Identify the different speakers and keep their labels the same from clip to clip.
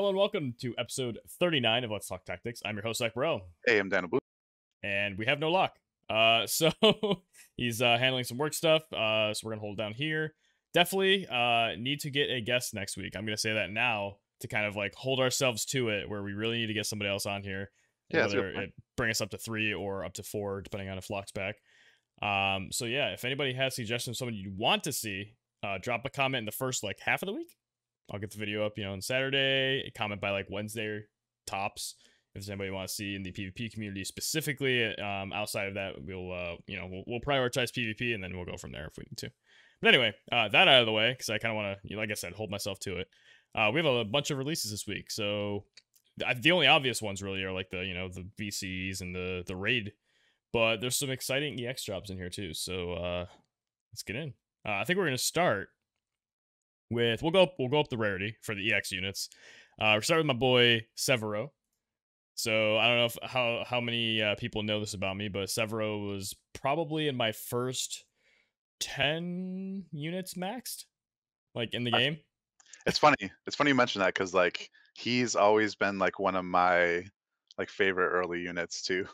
Speaker 1: Hello and welcome to episode 39 of Let's Talk Tactics. I'm your host, Zach Burrell,
Speaker 2: Hey, I'm Danyl.
Speaker 1: and we have no lock. So he's handling some work stuff. So we're gonna hold down here. Definitely need to get a guest next week. I'm gonna say that now to kind of like hold ourselves to it, where we really need to get somebody else on here.
Speaker 2: Yeah, that's a
Speaker 1: Whether
Speaker 2: good point.
Speaker 1: it bring us up to 3 or up to 4, depending on if Lock's back. So yeah, if anybody has suggestions of someone you want to see, drop a comment in the first like half of the week. I'll get the video up, on Saturday. Comment by like Wednesday tops. If there's anybody you want to see in the PvP community specifically, outside of that, we'll prioritize PvP and then we'll go from there if we need to. But anyway, that out of the way, because I kind of want to, like I said, hold myself to it. We have a bunch of releases this week, so the only obvious ones really are like the VCs and the raid, but there's some exciting EX drops in here too. So let's get in. I think we're gonna start with we'll go up the rarity for the EX units. We're starting with my boy Severo. So I don't know if how many people know this about me, but Severo was probably in my first 10 units maxed, like in the game.
Speaker 2: It's funny. It's funny you mention that because like he's always been like one of my like favorite early units too.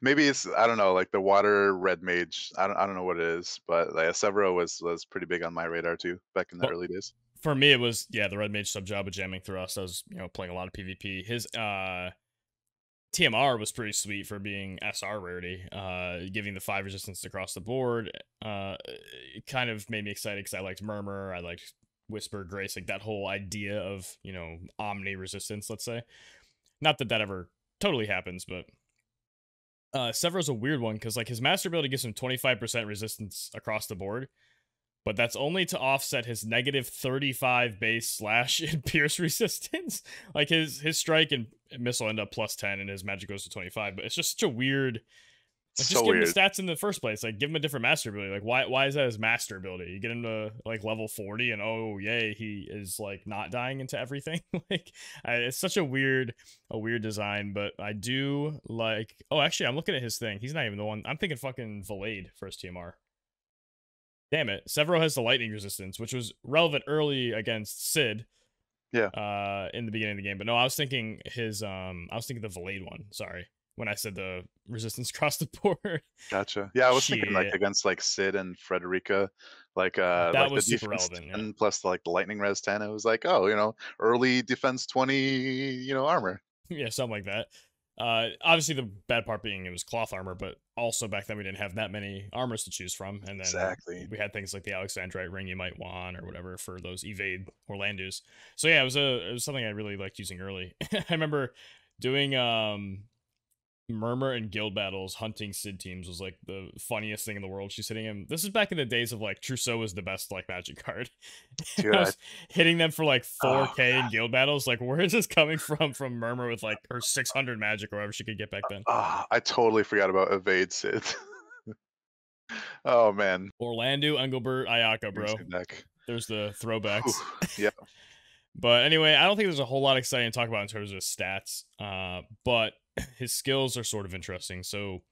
Speaker 2: Maybe it's I don't know like the water red mage. I don't know what it is, but like, Severo was pretty big on my radar too back in the
Speaker 1: But
Speaker 2: early days.
Speaker 1: for me, it was the red mage sub job of jamming through us. I was playing a lot of PvP. His TMR was pretty sweet for being SR rarity, giving the 5 resistance across the board. It kind of made me excited because I liked Murmur, I liked Whisper, Grace, like that whole idea of, Omni resistance, let's say. Not that that ever totally happens, but Severo's a weird one because like his master ability gives him 25% resistance across the board, but that's only to offset his negative 35 base slash and pierce resistance. Like his strike and missile end up plus 10 and his magic goes to 25, but it's just such a weird. Like,
Speaker 2: So
Speaker 1: just give him
Speaker 2: weird.
Speaker 1: the stats in the first place. Like, give him a different master ability. Like, why is that his master ability? You get him to like level 40, and oh yay, he is like not dying into everything. Like, it's such a weird design. But I do like. Oh, actually, I'm looking at his thing. He's not even the one. I'm thinking fucking Valade for his TMR. Damn it, Severo has the lightning resistance, which was relevant early against Sid.
Speaker 2: Yeah.
Speaker 1: In the beginning of the game, but no, I was thinking his. I was thinking the Valade one. Sorry. When I said the resistance across the board.
Speaker 2: Gotcha. Yeah, I was thinking like
Speaker 1: Shit.
Speaker 2: against like Sid and Frederica, like
Speaker 1: That
Speaker 2: like the
Speaker 1: was super
Speaker 2: defense
Speaker 1: relevant, yeah.
Speaker 2: 10 plus like the lightning res 10. It was like, oh, early defense 20, armor.
Speaker 1: Yeah, something like that. Obviously the bad part being it was cloth armor, but also back then we didn't have that many armors to choose from, and then
Speaker 2: Exactly.
Speaker 1: we had things like the Alexandrite ring you might want or whatever for those evade Orlandos. So yeah, it was something I really liked using early. I remember doing Murmur and guild battles, hunting Sid teams was like the funniest thing in the world. She's hitting him. This is back in the days of like Trousseau was the best like magic card.
Speaker 2: Dude,
Speaker 1: I was hitting them for like
Speaker 2: oh
Speaker 1: 4K in guild battles. Like, where is this coming from Murmur with like her 600 magic or whatever she could get back then?
Speaker 2: I totally forgot about evade Sid. Oh man.
Speaker 1: Orlando, Engelbert, Ayaka,
Speaker 2: Give me
Speaker 1: bro.
Speaker 2: some deck.
Speaker 1: There's the throwbacks.
Speaker 2: Whew. Yeah.
Speaker 1: But anyway, I don't think there's a whole lot exciting to talk about in terms of his stats. But his skills are sort of interesting. So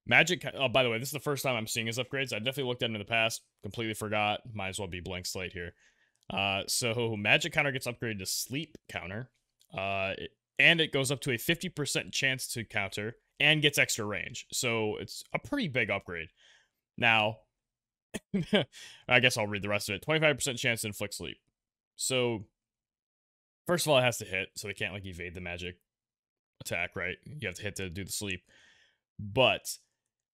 Speaker 1: magic. Oh, by the way, this is the first time I'm seeing his upgrades. I definitely looked at him in the past, completely forgot. Might as well be blank slate here. So magic counter gets upgraded to sleep counter. And it goes up to a 50% chance to counter and gets extra range. So it's a pretty big upgrade. Now, I guess I'll read the rest of it. 25% chance to inflict sleep. So first of all, it has to hit, so they can't like evade the magic attack, right? You have to hit to do the sleep. But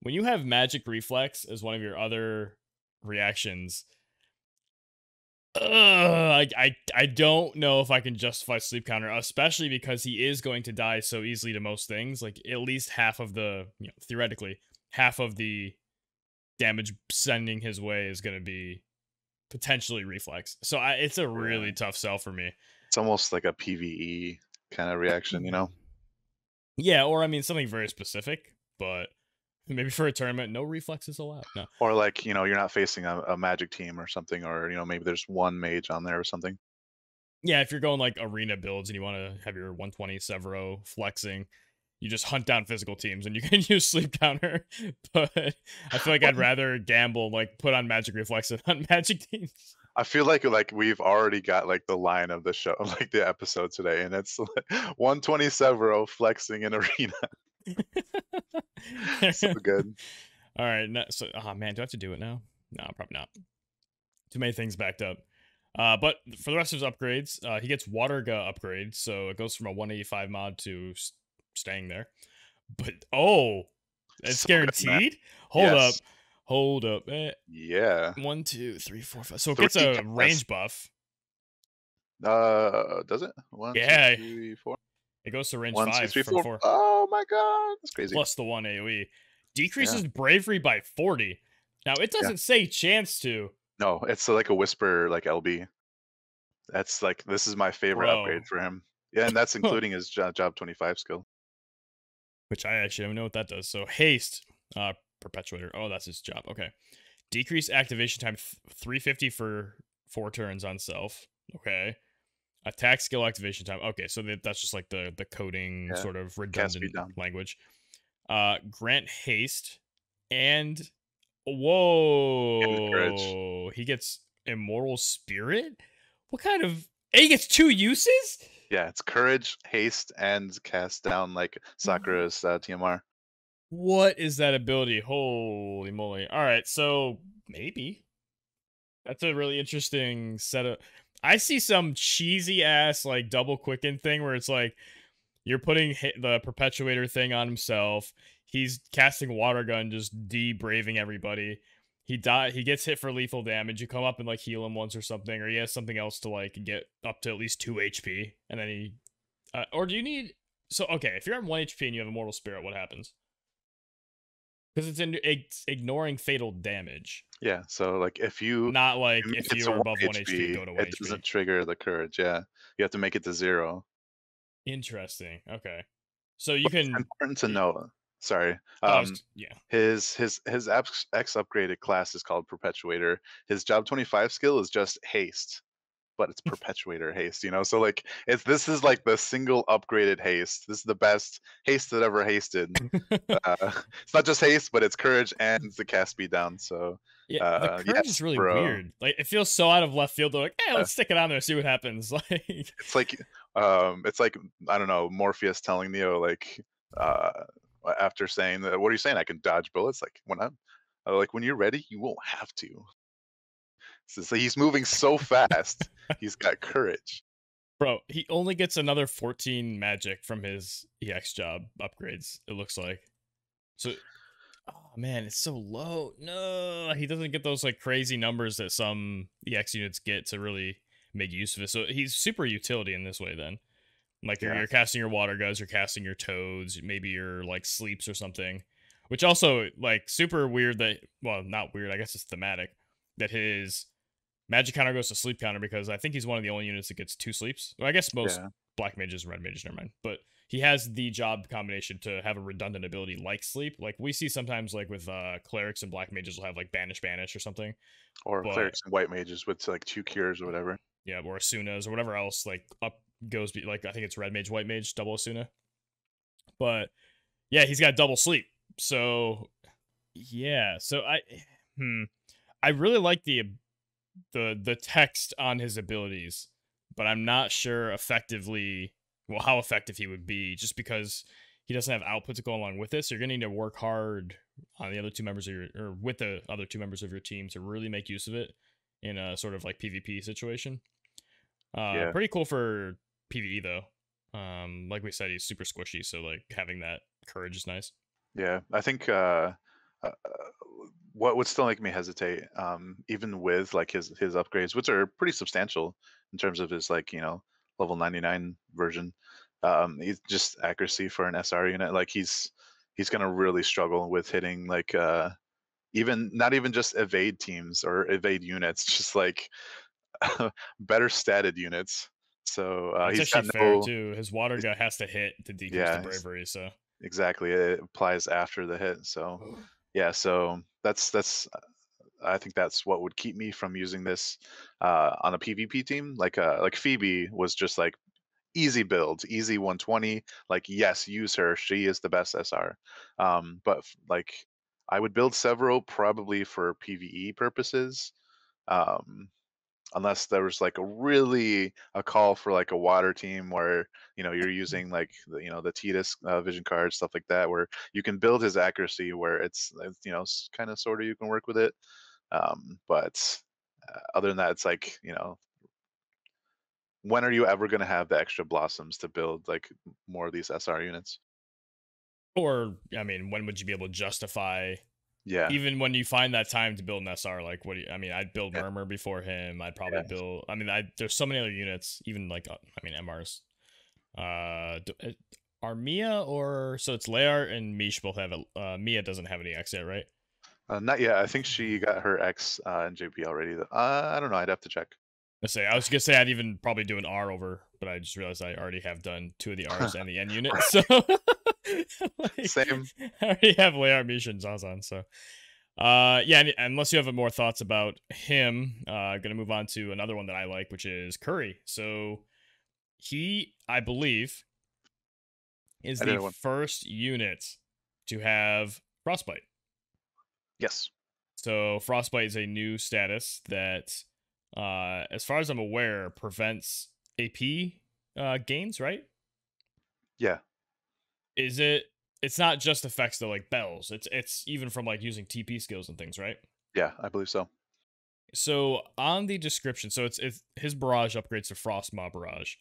Speaker 1: when you have magic reflex as one of your other reactions, I don't know if I can justify sleep counter, especially because he is going to die so easily to most things. Like at least half of the, theoretically, half of the damage sending his way is going to be potentially reflex. So it's a really tough sell for me.
Speaker 2: It's almost like a PvE kind of reaction,
Speaker 1: Yeah, or I mean something very specific, but maybe for a tournament, no reflexes allowed. No.
Speaker 2: Or like, you're not facing a magic team or something, or maybe there's one mage on there or something.
Speaker 1: Yeah, if you're going like arena builds and you want to have your 120 Severo flexing, you just hunt down physical teams and you can use sleep counter. But I feel like I'd rather gamble, like put on magic reflex and hunt magic teams.
Speaker 2: I feel like we've already got like the line of the show, like the episode today, and it's like 120 Severo flexing in arena. So good.
Speaker 1: All right, so oh man, do I have to do it now? No, probably not. Too many things backed up. But for the rest of his upgrades, he gets Water Gu upgrade, so it goes from a 185 mod to staying there. But oh, it's
Speaker 2: So good, man.
Speaker 1: guaranteed. Hold
Speaker 2: Yes.
Speaker 1: up, hold up.
Speaker 2: Yeah.
Speaker 1: 1, 2, 3, 4, 5. So it gets
Speaker 2: Three
Speaker 1: a
Speaker 2: casts.
Speaker 1: range buff.
Speaker 2: Does it? One, two,
Speaker 1: Yeah,
Speaker 2: three, four.
Speaker 1: it goes to range
Speaker 2: One, two,
Speaker 1: 5
Speaker 2: three,
Speaker 1: from
Speaker 2: four.
Speaker 1: 4,
Speaker 2: Oh my god, that's crazy.
Speaker 1: plus the 1 AoE.
Speaker 2: Yeah.
Speaker 1: Decreases bravery by 40. Now it
Speaker 2: Yeah.
Speaker 1: doesn't say chance to,
Speaker 2: No, it's like a whisper, like LB. That's like this is my favorite
Speaker 1: bro.
Speaker 2: upgrade for him. Yeah, and that's including his job 25 skill.
Speaker 1: Which I actually don't know what that does. So haste, perpetuator. Oh, that's his job. Okay. Decrease activation time 350 for 4 turns on self. Okay. Attack skill activation time. Okay, so that's just like the coding
Speaker 2: Yeah.
Speaker 1: sort of
Speaker 2: Cast speed
Speaker 1: redundant
Speaker 2: down.
Speaker 1: language. Grant haste and
Speaker 2: Courage.
Speaker 1: whoa, he gets immortal spirit. What kind of? And he gets 2 uses?
Speaker 2: Yeah, it's courage, haste, and cast down like Sakura's TMR.
Speaker 1: What is that ability? Holy moly! All right, so maybe that's a really interesting setup. I see some cheesy ass like double quicken thing where it's like you're putting the perpetuator thing on himself. He's casting water gun, just braving everybody. He gets hit for lethal damage. You come up and like heal him once or something, or he has something else to like get up to at least 2 HP, and then he. Or do you need? So okay, if you're on 1 HP and you have immortal spirit, what happens? Because it's ignoring fatal damage.
Speaker 2: Yeah, so like
Speaker 1: Not
Speaker 2: if
Speaker 1: like
Speaker 2: you make
Speaker 1: if
Speaker 2: it to
Speaker 1: you're
Speaker 2: 1
Speaker 1: above 1 HP,
Speaker 2: HP,
Speaker 1: go to 1
Speaker 2: it
Speaker 1: HP.
Speaker 2: doesn't trigger the courage. Yeah, you have to make it to 0.
Speaker 1: Interesting. Okay. So you
Speaker 2: But it's
Speaker 1: can.
Speaker 2: important to know. Sorry.
Speaker 1: Yeah.
Speaker 2: His X upgraded class is called Perpetuator. His job 25 skill is just haste, but it's Perpetuator haste, you know? So like this is like the single upgraded haste. This is the best haste that ever hasted. It's not just haste, but it's courage and the cast speed down. So
Speaker 1: Yeah, the courage is
Speaker 2: yes,
Speaker 1: really
Speaker 2: bro.
Speaker 1: weird. Like it feels so out of left field. They're like, "Hey,
Speaker 2: Uh,
Speaker 1: let's stick it on there, see what happens."
Speaker 2: it's like I don't know, Morpheus telling Neo like uh after saying that, what are you saying? I can dodge bullets. Like when you're ready, you won't have to. So he's moving so fast. He's got courage.
Speaker 1: Bro, he only gets another 14 magic from his EX job upgrades. It looks like. So, oh man, it's so low. No, he doesn't get those like crazy numbers that some EX units get to really make use of it. So he's super utility in this way. Then, like
Speaker 2: Yeah.
Speaker 1: you're casting your water guns, you're casting your toads, maybe your like sleeps or something. Which also like super weird that, well, not weird. I guess it's thematic that his magic counter goes to sleep counter because I think he's one of the only units that gets 2 sleeps. Well, I guess most
Speaker 2: Yeah.
Speaker 1: black mages and red mages, never mind. But he has the job combination to have a redundant ability like sleep. Like we see sometimes like with clerics and black mages will have like banish or something.
Speaker 2: Or
Speaker 1: But
Speaker 2: clerics and white mages with like 2 cures or whatever.
Speaker 1: yeah, or Asunas or whatever else like up goes like I think it's red mage, white mage, double Asuna. But yeah, he's got double sleep. So yeah, so I really like the text on his abilities, but I'm not sure effectively, well, how effective he would be, just because he doesn't have output to go along with this. So you're gonna need to work hard on the other 2 members of your, or with the other 2 members of your team to really make use of it in a sort of like PvP situation.
Speaker 2: Yeah.
Speaker 1: Pretty cool for PvE though. Like we said, he's super squishy, so like having that courage is nice.
Speaker 2: Yeah. I think uh, what would still make me hesitate, even with like his upgrades, which are pretty substantial in terms of his like, level 99 version. He's just accuracy for an SR unit. Like he's gonna really struggle with hitting like even not even just evade teams or evade units, just like better statted units. So
Speaker 1: That's
Speaker 2: he's
Speaker 1: actually
Speaker 2: got
Speaker 1: fair
Speaker 2: no,
Speaker 1: too. His water guy has to hit to decrease the
Speaker 2: yeah,
Speaker 1: bravery, so
Speaker 2: exactly. It applies after the hit. So yeah, so that's I think that's what would keep me from using this on a PvP team. Like Phoebe was just like easy build, easy 120. Like yes, use her. She is the best SR. But like I would build Severo probably for PvE purposes. Um, unless there was like a call for like a water team where you're using like the Titus vision cards, stuff like that, where you can build his accuracy where it's kind of sort of you can work with it. But other than that, it's like when are you ever going to have the extra blossoms to build like more of these SR units?
Speaker 1: Or, I mean, when would you be able to justify,
Speaker 2: Yeah,
Speaker 1: even when you find that time to build an SR? Like, what do you, I mean, I'd build
Speaker 2: yeah,
Speaker 1: Murmur before him. I'd probably
Speaker 2: yeah.
Speaker 1: build, I mean, there's so many other units, even like, I mean, MRs. Are Mia or, so it's Lear and Mish both have it. Mia doesn't have any X yet, right?
Speaker 2: Not yet. I think she got her X in JP already. I don't know. I'd have to check.
Speaker 1: I was gonna say I'd even probably do an R over, but I just realized I already have done 2 of the R's and the N unit, so like,
Speaker 2: Same.
Speaker 1: I already have Lear, Mish, and Zazan, so yeah, and unless you have more thoughts about him, gonna move on to another one that I like, which is Curry. So he, I believe, is
Speaker 2: I
Speaker 1: the
Speaker 2: didn't want.
Speaker 1: first unit to have Frostbite.
Speaker 2: Yes.
Speaker 1: So Frostbite is a new status that, as far as I'm aware, prevents AP gains, right?
Speaker 2: Yeah.
Speaker 1: Is it? It's not just effects though, like bells. It's even from like using TP skills and things, right?
Speaker 2: Yeah. I believe so.
Speaker 1: So on the description, so it's his barrage upgrades to Frost Mob Barrage,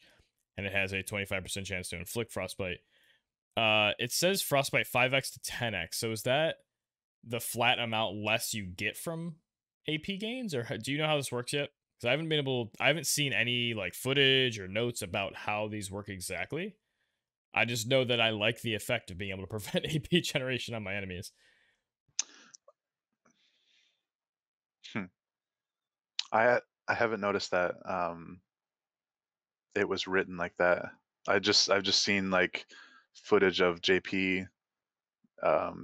Speaker 1: and it has a 25% chance to inflict Frostbite. It says Frostbite 5x to 10x. So is that the flat amount less you get from AP gains, or do you know how this works yet? Because I haven't seen any like footage or notes about how these work exactly. I just know that I like the effect of being able to prevent AP generation on my enemies.
Speaker 2: Hmm. I haven't noticed that it was written like that. I've just seen like footage of JP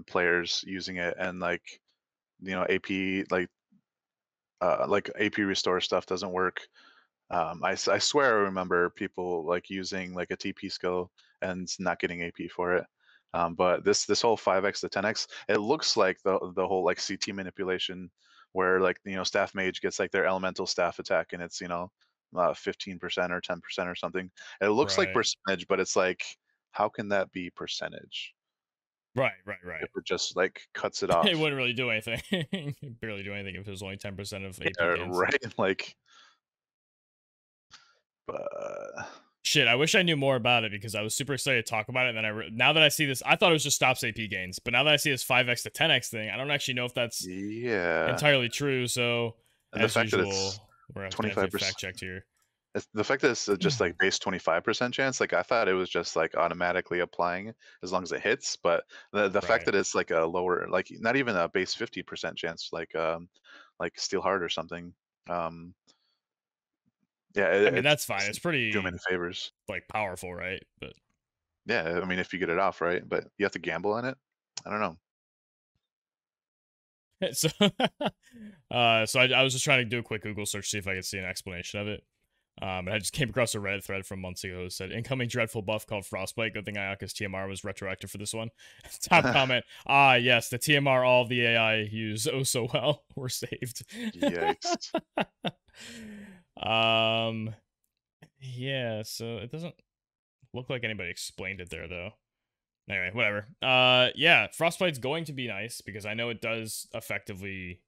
Speaker 2: players using it, and like AP like AP restore stuff doesn't work. I swear I remember people like using like a TP skill and not getting AP for it. But this whole 5x to 10x, it looks like the whole like CT manipulation, where like staff mage gets like their elemental staff attack and it's 15% or 10% or something. It looks like
Speaker 1: Right,
Speaker 2: percentage, but it's like, how can that be percentage
Speaker 1: right.
Speaker 2: if it just like cuts it
Speaker 1: It
Speaker 2: off?
Speaker 1: wouldn't really do anything. Barely do anything if it was only 10% of AP
Speaker 2: Yeah,
Speaker 1: gains.
Speaker 2: right. Like, but
Speaker 1: Shit, I wish I knew more about it because I was super excited to talk about it. And then now that I see this, I thought it was just stops AP gains, but now that I see this 5x to 10x thing, I don't actually know if that's
Speaker 2: yeah.
Speaker 1: entirely true. So,
Speaker 2: And the
Speaker 1: as
Speaker 2: fact that it's
Speaker 1: usual, we're gonna have to get
Speaker 2: 25%,
Speaker 1: fact checked here.
Speaker 2: the fact that it's just like base 25% chance, like I thought it was just like automatically applying as long as it hits, but the fact
Speaker 1: Right.
Speaker 2: that it's like a lower, like not even a base 50% chance, like Steel Heart or something. Um, yeah,
Speaker 1: I mean,
Speaker 2: it
Speaker 1: that's fine.
Speaker 2: doesn't
Speaker 1: It's
Speaker 2: do him
Speaker 1: pretty
Speaker 2: any favors.
Speaker 1: like powerful, right? But
Speaker 2: Yeah, I mean if you get it off, right? But you have to gamble on it. I don't know.
Speaker 1: so, I was just trying to do a quick Google search, see if I could see an explanation of it. And I just came across a Reddit thread from months ago that said incoming dreadful buff called Frostbite. Good thing Ayaka's TMR was retroactive for this one. Top comment. Ah, yes, the TMR all of the AI use oh so well were saved.
Speaker 2: Yikes.
Speaker 1: um, yeah. So it doesn't look like anybody explained it there though. Anyway, whatever. Yeah, Frostbite's going to be nice because I know it does effectively,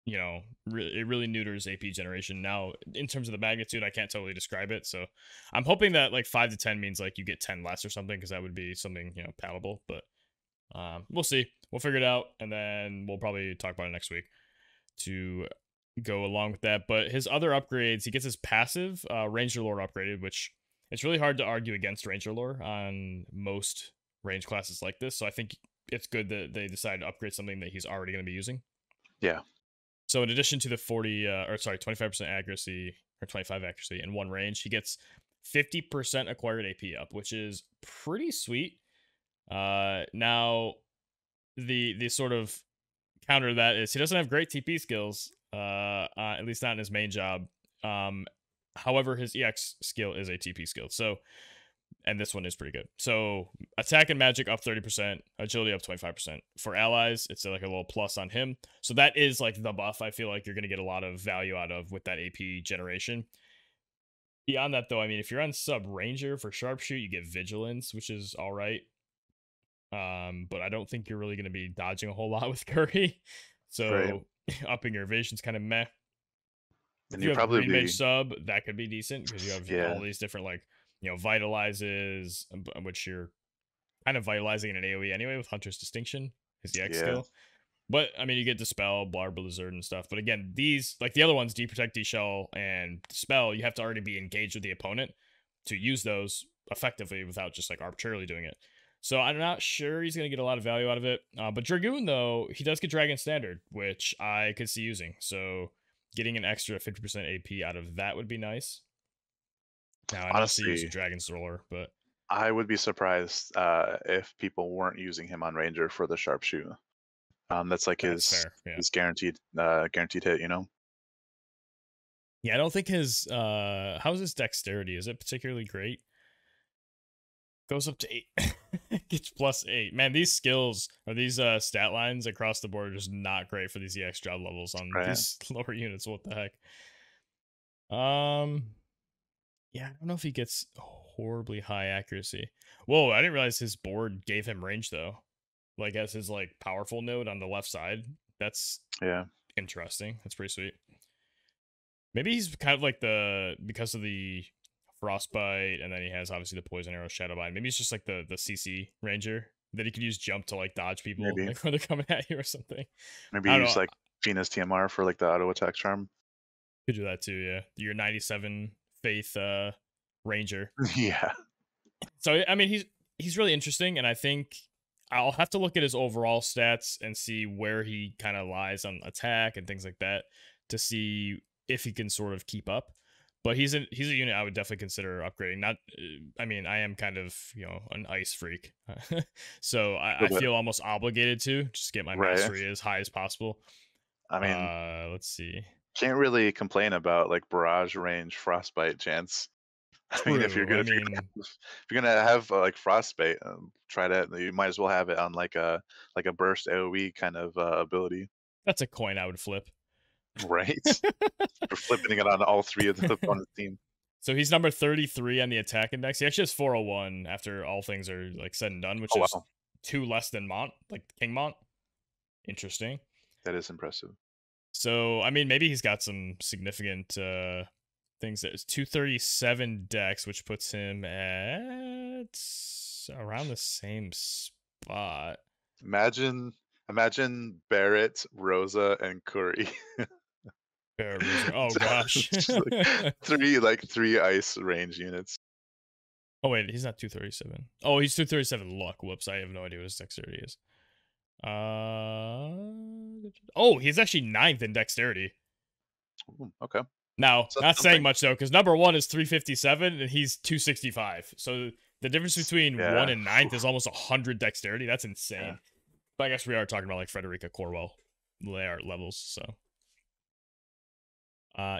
Speaker 1: it really neuters AP generation. Now, in terms of the magnitude, I can't totally describe it. So I'm hoping that like 5 to 10 means like you get 10 less or something, because that would be something, palatable. But we'll see. We'll figure it out, and then we'll probably talk about it next week to go along with that. But his other upgrades, he gets his passive Ranger Lore upgraded, which it's really hard to argue against Ranger Lore on most range classes like this. So I think it's good that they decided to upgrade something that he's already going to be using.
Speaker 2: Yeah.
Speaker 1: So in addition to the 25% accuracy or 25 accuracy in one range, he gets 50% acquired AP up, which is pretty sweet. Now the sort of counter to that is he doesn't have great TP skills, at least not in his main job. However, his EX skill is a TP skill. So and this one is pretty good. So attack and magic up 30%, agility up 25%. For allies, it's like a little plus on him. So that is like the buff I feel like you're going to get a lot of value out of with that AP generation. Beyond that, though, I mean, if you're on sub ranger for sharpshoot, you get vigilance, which is all right. But I don't think you're really going to be dodging a whole lot with Curry.
Speaker 2: Right.
Speaker 1: So upping your evasion's kind of meh. If
Speaker 2: And
Speaker 1: you
Speaker 2: you'd
Speaker 1: have
Speaker 2: probably
Speaker 1: green mage
Speaker 2: be,
Speaker 1: sub, that could be decent because you have all
Speaker 2: yeah,
Speaker 1: these different like vitalizes, which you're kind of vitalizing in an AoE anyway with Hunter's Distinction, his EX
Speaker 2: yeah,
Speaker 1: skill. But I mean, you get Dispel, Blar, Blizzard, and stuff. But again, these like the other ones, Deprotect, Deshell, and Dispel, you have to already be engaged with the opponent to use those effectively without just like arbitrarily doing it. So I'm not sure he's gonna get a lot of value out of it. But Dragoon though, he does get Dragon Standard, which I could see using. So getting an extra 50% AP out of that would be nice. Now I know see use a
Speaker 2: honestly,
Speaker 1: Dragon Stroller, but
Speaker 2: I would be surprised if people weren't using him on Ranger for the sharpshoot. That's like
Speaker 1: that's fair. Yeah.
Speaker 2: his guaranteed hit, you know.
Speaker 1: Yeah, I don't think his how's his dexterity? Is it particularly great? Goes up to 8. Gets +8. Man, these skills or these stat lines across the board are just not great for these EX job levels on
Speaker 2: Right.
Speaker 1: these lower units. What the heck? Yeah, I don't know if he gets horribly high accuracy. Whoa, I didn't realize his board gave him range though. Like as his like powerful node on the left side. That's
Speaker 2: Yeah.
Speaker 1: interesting. That's pretty sweet. Maybe he's kind of like the because of the frostbite, and then he has obviously the poison arrow, shadowbind. Maybe he's just like the CC ranger that he could use jump to like dodge people
Speaker 2: Maybe
Speaker 1: like when they're coming at you or something.
Speaker 2: maybe
Speaker 1: I don't
Speaker 2: use
Speaker 1: know.
Speaker 2: like Venus TMR for like the auto attack charm.
Speaker 1: Could do that too. Yeah, your 97 faith ranger.
Speaker 2: Yeah.
Speaker 1: So I mean, he's really interesting, and I think I'll have to look at his overall stats and see where he kind of lies on attack and things like that to see if he can sort of keep up. But he's a unit I would definitely consider upgrading. Not, I mean, I am kind of an ice freak, so I
Speaker 2: Little bit.
Speaker 1: feel almost obligated to just get my
Speaker 2: Right.
Speaker 1: mastery as high as possible.
Speaker 2: I mean,
Speaker 1: Let's see.
Speaker 2: can't really complain about like barrage range frostbite chance. I mean, if you're
Speaker 1: True.
Speaker 2: gonna
Speaker 1: I
Speaker 2: if you're gonna
Speaker 1: mean,
Speaker 2: have, if you're gonna have like frostbite, try that. You might as well have it on like a burst AOE kind of ability,
Speaker 1: that's a coin I would flip.
Speaker 2: right? You're flipping it on all three of the opponent's team.
Speaker 1: So he's number 33 on the attack index. He actually has 401 after all things are like said and done, which
Speaker 2: Oh
Speaker 1: is
Speaker 2: wow,
Speaker 1: 2 less than Mont, like King Mont. Interesting.
Speaker 2: that is impressive.
Speaker 1: So I mean, maybe he's got some significant things. That is 237 dex, which puts him at around the same spot.
Speaker 2: Imagine Barrett, Rosa, and Curry.
Speaker 1: Oh gosh.
Speaker 2: Just like three ice range units.
Speaker 1: Oh wait, he's not 237. Oh, he's 237 luck. Whoops, I have no idea what his dexterity is. Oh, he's actually 9th in dexterity.
Speaker 2: Ooh, okay.
Speaker 1: Now,
Speaker 2: So
Speaker 1: not
Speaker 2: that's
Speaker 1: saying
Speaker 2: something.
Speaker 1: much though, because number 1 is 357 and he's 265. So the difference between 1
Speaker 2: Yeah.
Speaker 1: and 9th is almost 100 dexterity. That's
Speaker 2: Yeah.
Speaker 1: insane. But I guess we are talking about like Frederica Corwell layout levels, so.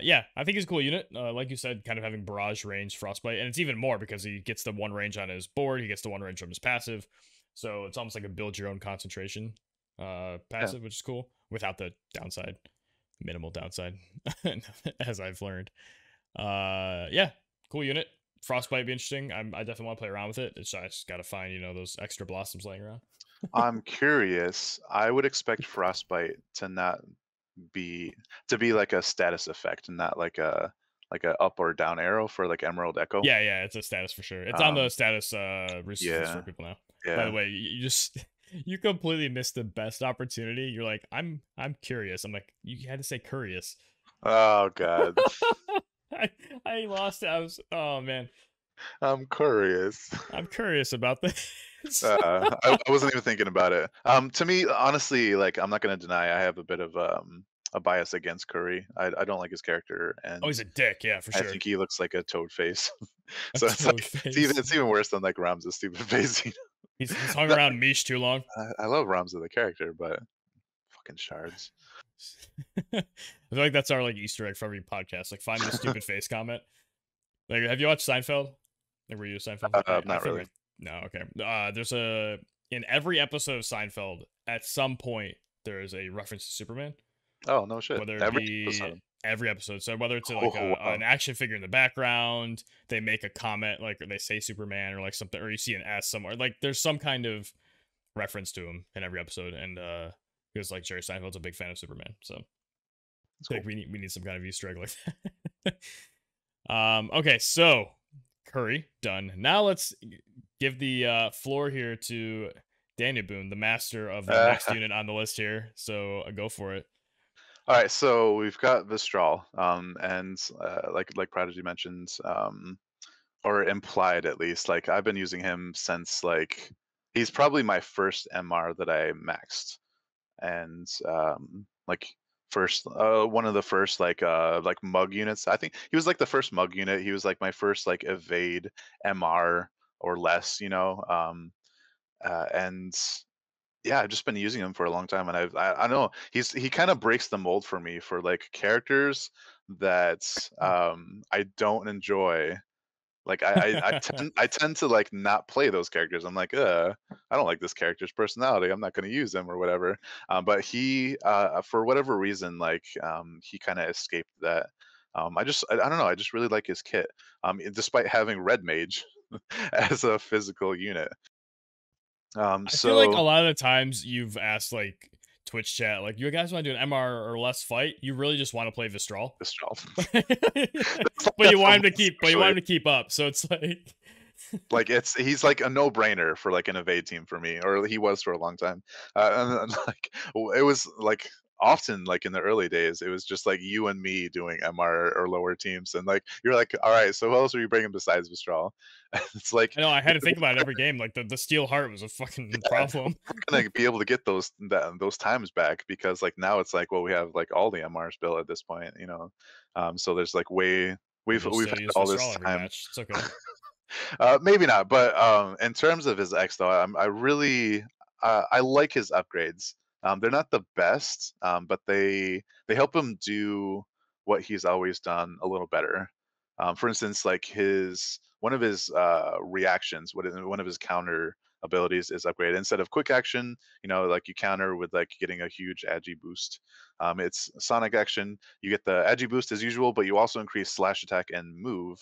Speaker 1: Yeah, I think he's a cool unit. Like you said, kind of having barrage range, frostbite, and it's even more because he gets the 1 range on his board, he gets the 1 range from his passive, so it's almost like a build your own concentration passive, which is cool without the downside, minimal downside, as I've learned. Yeah, cool unit. Frostbite be interesting. I definitely want to play around with it. I just gotta find those extra blossoms laying around.
Speaker 2: I'm curious. I would expect frostbite to not be like a status effect, and not like a up or down arrow for like Emerald Echo.
Speaker 1: Yeah, it's a status for sure. It's on the
Speaker 2: Um,
Speaker 1: status resources for
Speaker 2: yeah,
Speaker 1: people now. By the
Speaker 2: yeah.
Speaker 1: way, you just you completely missed the best opportunity. You're like, I'm curious. I'm like, you had to say curious.
Speaker 2: Oh God,
Speaker 1: I, I lost it. Oh man,
Speaker 2: I'm curious.
Speaker 1: I'm curious about this.
Speaker 2: I wasn't even thinking about it. To me, honestly, like I'm not gonna deny I have a bit of a bias against Curry. I don't like his character,
Speaker 1: Oh,
Speaker 2: and
Speaker 1: he's a dick. Yeah, for
Speaker 2: I
Speaker 1: sure.
Speaker 2: think he looks like a toad face.
Speaker 1: A
Speaker 2: So it's
Speaker 1: toad
Speaker 2: like
Speaker 1: face.
Speaker 2: it's even worse than like Ram's stupid face.
Speaker 1: He's hung
Speaker 2: But
Speaker 1: around Mish too long.
Speaker 2: I love Ramza the character, but fucking shards.
Speaker 1: I feel like that's our like Easter egg for every podcast. Like, find the stupid face comment. Like, have you watched Seinfeld? Like, were you a Seinfeld fan? I
Speaker 2: Not
Speaker 1: think
Speaker 2: really.
Speaker 1: we no, okay. There's a in every episode of Seinfeld, at some point there is a reference to Superman,
Speaker 2: Oh, no shit.
Speaker 1: whether it
Speaker 2: Every
Speaker 1: be
Speaker 2: episode.
Speaker 1: every episode. So whether it's like
Speaker 2: Oh,
Speaker 1: an
Speaker 2: wow.
Speaker 1: action figure in the background, they make a comment like or they say Superman or like something, or you see an S somewhere. Like there's some kind of reference to him in every episode, and because like Jerry Seinfeld's a big fan of Superman, so I
Speaker 2: That's
Speaker 1: feel like
Speaker 2: cool.
Speaker 1: we need some kind of Easter egg like that. Okay, so Curry done. Now let's give the floor here to Daniel Boone, the master of the next
Speaker 2: Uh,
Speaker 1: unit on the list here. So go for it.
Speaker 2: all right, so we've got Vistral, and like Prodigy mentioned, or implied at least. Like I've been using him since like he's probably my first MR that I maxed, and like first one of the first like mug units. I think he was like the first mug unit. He was like my first like evade MR or less, you know. And yeah, I've just been using him for a long time, and I know he kind of breaks the mold for me for like characters that I don't enjoy. Like I tend to like not play those characters. I'm like, I don't like this character's personality. I'm not going to use him or whatever. But he, for whatever reason, like he kind of escaped that. I don't know. I just really like his kit. Despite having Red Mage as a physical unit.
Speaker 1: I feel like a
Speaker 2: So
Speaker 1: lot of the times you've asked like Twitch chat, like you guys want to do an MR or less fight, you really just want to play Vistral.
Speaker 2: Mistral.
Speaker 1: But you want him to keep up. So it's like
Speaker 2: Like he's like a no-brainer for like an evade team for me, or he was for a long time. And like it was like often like in the early days, it was just like you and me doing MR or lower teams, and like you're like, all right, so who else are you bringing besides Vistral? It's like
Speaker 1: I know I had to think about it every game. Like the steel heart was a fucking problem.
Speaker 2: we're gonna be able to get those times back because like now it's like well we have like all the MRs built at this point, you know. So there's like way
Speaker 1: We'll
Speaker 2: we've
Speaker 1: just
Speaker 2: we've had
Speaker 1: use
Speaker 2: all this
Speaker 1: Vistral every
Speaker 2: time.
Speaker 1: match. It's okay.
Speaker 2: Maybe not, but in terms of his X though, I really I like his upgrades. They're not the best, but they help him do what he's always done a little better. For instance, like his one of his reactions, one of his counter abilities is upgraded. Instead of quick action, you know, like you counter with like getting a huge agi boost. It's sonic action. You get the agi boost as usual, but you also increase slash attack and move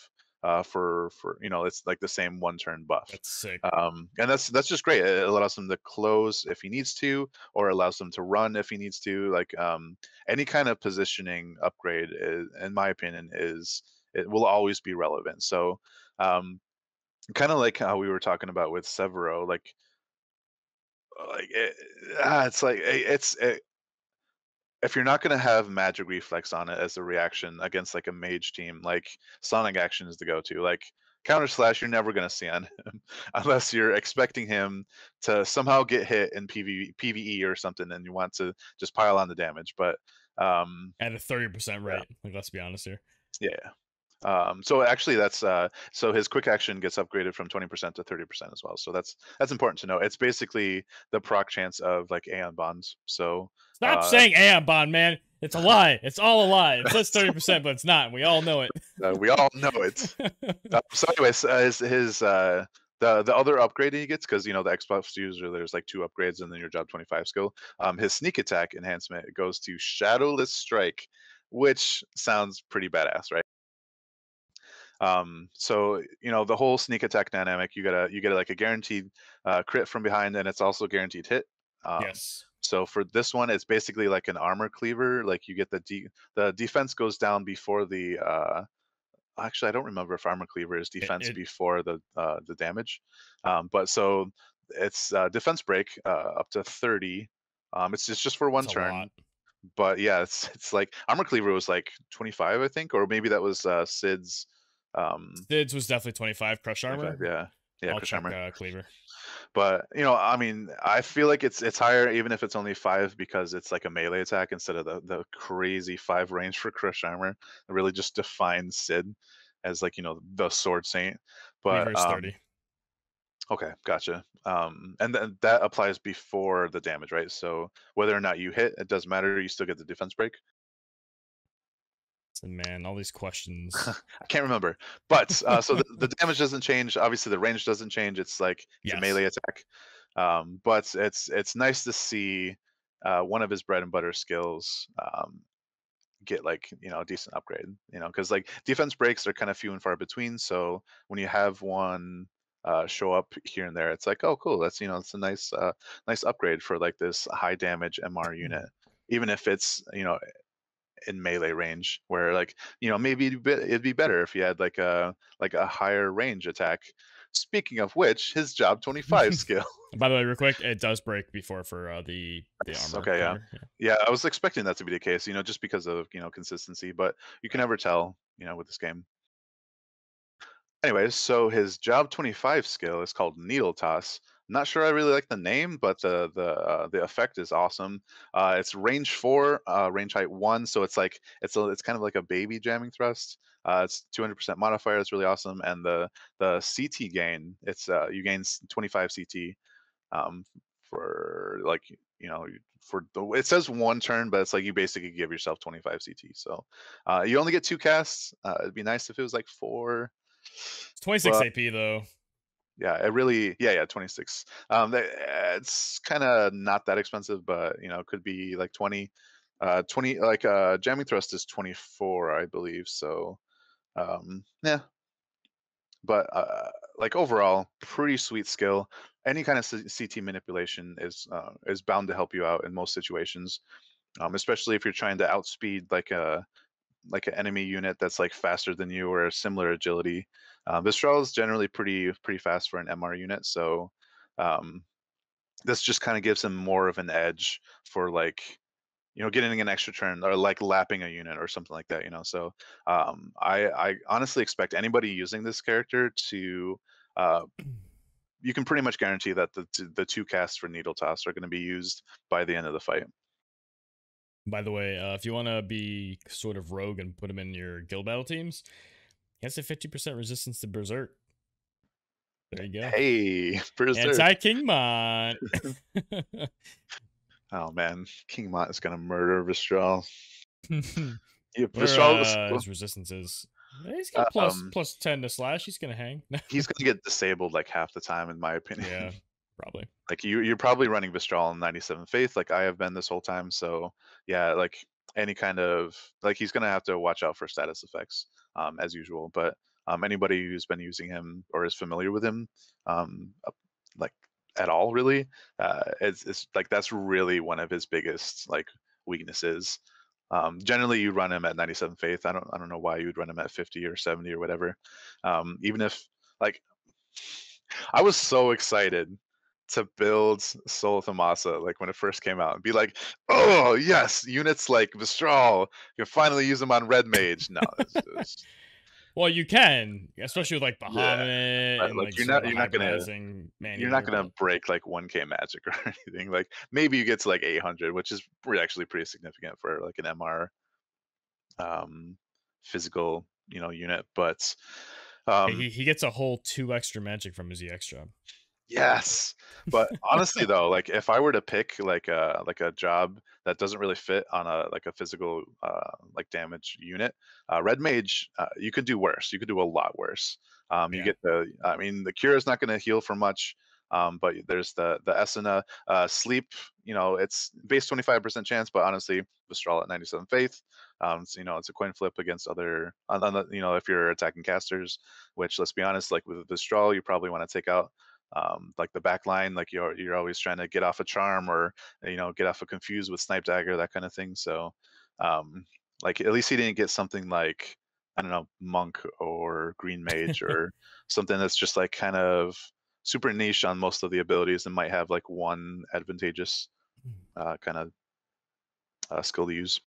Speaker 2: for you know it's like the same one turn buff.
Speaker 1: That's sick.
Speaker 2: And that's just great. It allows him to close if he needs to, or allows him to run if he needs to. Like any kind of positioning upgrade, in my opinion, is it will always be relevant. So um, kind of like how we were talking about with Severo, like it's like if you're not going to have magic reflex on it as a reaction against like a mage team, like sonic action is the go-to. Like counter slash, you're never going to see on him unless you're expecting him to somehow get hit in PVE or something, and you want to just pile on the damage. But
Speaker 1: At a 30%
Speaker 2: yeah,
Speaker 1: rate. Like let's be honest here.
Speaker 2: yeah. So actually, that's so his quick action gets upgraded from 20% to 30% as well. So that's important to know. It's basically the proc chance of like Aeon bonds. So
Speaker 1: Stop saying Aeon Bond, man. It's a lie. It's all a lie. It says 30%, but it's not. We all know it.
Speaker 2: we all know it. So anyways, the other upgrade he gets, because you know the Xbox user there's like two upgrades and then your job 25 skill. His sneak attack enhancement goes to Shadowless Strike, which sounds pretty badass, right? So you know the whole sneak attack dynamic, you get like a guaranteed crit from behind, and it's also guaranteed hit. Um,
Speaker 1: Yes.
Speaker 2: so for this one, it's basically like an armor cleaver. Like you get the defense goes down before the actually I don't remember if armor cleaver is
Speaker 1: It,
Speaker 2: defense
Speaker 1: it
Speaker 2: before the damage. But so it's defense break up to 30. It's just for
Speaker 1: it's
Speaker 2: one
Speaker 1: a lot.
Speaker 2: turn. But yeah, it's like armor cleaver was like 25, I think, or maybe that was Sid's
Speaker 1: Sid's was definitely 25 crush
Speaker 2: 25.
Speaker 1: armor.
Speaker 2: Yeah, yeah,
Speaker 1: I'll
Speaker 2: crush
Speaker 1: check
Speaker 2: armor.
Speaker 1: Cleaver.
Speaker 2: But you know, I mean, I feel like it's higher even if it's only 5 because it's like a melee attack instead of the crazy 5 range for crush armor. It really just defines Sid as like you know the sword saint.
Speaker 1: Cleaver
Speaker 2: But
Speaker 1: is 30.
Speaker 2: okay, gotcha. And then that applies before the damage, right? So whether or not you hit, it doesn't matter. You still get the defense break.
Speaker 1: And man, all these questions.
Speaker 2: I can't remember. But so the damage doesn't change. Obviously, the range doesn't change. It's like it's a
Speaker 1: Yes.
Speaker 2: melee attack. But it's nice to see one of his bread and butter skills get like a decent upgrade. Because like defense breaks are kind of few and far between. So when you have one show up here and there, it's like, oh cool, that's it's a nice upgrade for like this high damage MR unit. Even if it's in melee range, where like maybe it'd be better if you had like a higher range attack. Speaking of which, his job 25 skill.
Speaker 1: By the way, real quick, it does break before for the
Speaker 2: Nice.
Speaker 1: armor
Speaker 2: Okay, yeah.
Speaker 1: counter. Yeah.
Speaker 2: Yeah, I was expecting that to be the case, just because of consistency, but you can
Speaker 1: Right.
Speaker 2: never tell, with this game. Anyways, so his job 25 skill is called Needle Toss. Not sure I really like the name, but the effect is awesome. It's range 4, range height 1, so it's like it's kind of like a baby jamming thrust. It's 200% modifier. It's really awesome, and the CT gain. It's you gain 25 CT for like for it says 1 turn, but it's like you basically give yourself 25 CT. So you only get 2 casts. It'd be nice if it was like 4.
Speaker 1: It's 26
Speaker 2: But
Speaker 1: AP though.
Speaker 2: yeah, it really, yeah, 26. It's kind of not that expensive, but it could be like 20. 20 like jamming thrust is 24, I believe. So yeah, but like overall, pretty sweet skill. Any kind of CT manipulation is bound to help you out in most situations, especially if you're trying to outspeed like an enemy unit that's like faster than you or a similar agility. Mistral is generally pretty fast for an MR unit, so um, this just kind of gives him more of an edge for like getting an extra turn or like lapping a unit or something like that. So I honestly expect anybody using this character to. You can pretty much guarantee that the 2 casts for Needle Toss are going to be used by the end of the fight.
Speaker 1: By the way, if you want to be sort of rogue and put him in your guild battle teams, he has a 50% resistance to Berserk. There you go.
Speaker 2: Hey, Berserk.
Speaker 1: Anti-Kingmont.
Speaker 2: Oh man, King Mont is gonna murder Vistral. Yeah,
Speaker 1: What
Speaker 2: Vistral was
Speaker 1: are his resistances? He's got plus 10 to slash. He's gonna hang.
Speaker 2: he's gonna get disabled like half the time, in my opinion.
Speaker 1: Yeah, probably.
Speaker 2: Like you're probably running Vistral in 97 Faith, like I have been this whole time. So yeah, like any kind of like he's gonna have to watch out for status effects, as usual. But anybody who's been using him or is familiar with him, like at all, really, it's like that's really one of his biggest like weaknesses. Generally, you run him at 97 Faith. I don't know why you'd run him at 50 or 70 or whatever. Even if like I was so excited to build Soul of Thamasa like when it first came out and be like, oh yes, units like Vistral, you can finally use them on Red Mage. No, it's
Speaker 1: Well, you can, especially with like
Speaker 2: yeah,
Speaker 1: Bahamut and
Speaker 2: like
Speaker 1: like
Speaker 2: you're
Speaker 1: sort
Speaker 2: not
Speaker 1: of
Speaker 2: you're not gonna
Speaker 1: hybridizing man
Speaker 2: you're not
Speaker 1: eater,
Speaker 2: gonna
Speaker 1: but
Speaker 2: break like 1K magic or anything. Like maybe you get to like 800, which is actually pretty significant for like an MR um, physical unit. But um,
Speaker 1: he gets a whole 2 extra magic from his EX job.
Speaker 2: yes, but honestly though, like if I were to pick like a job that doesn't really fit on a like a physical like damage unit, Red Mage, you could do worse. You could do a lot worse. You
Speaker 1: Yeah.
Speaker 2: get I mean, the cure is not going to heal for much, but there's the Esena sleep. It's base 25% chance, but honestly, Vistral at 97 Faith. So, it's a coin flip against other, if you're attacking casters, which let's be honest, like with Vistral, you probably want to take out like the back line, like you're always trying to get off a charm or get off a confuse with snipe dagger, that kind of thing. So like at least he didn't get something like I don't know, monk or green mage or something that's just like kind of super niche on most of the abilities and might have like one advantageous kind of skill to use.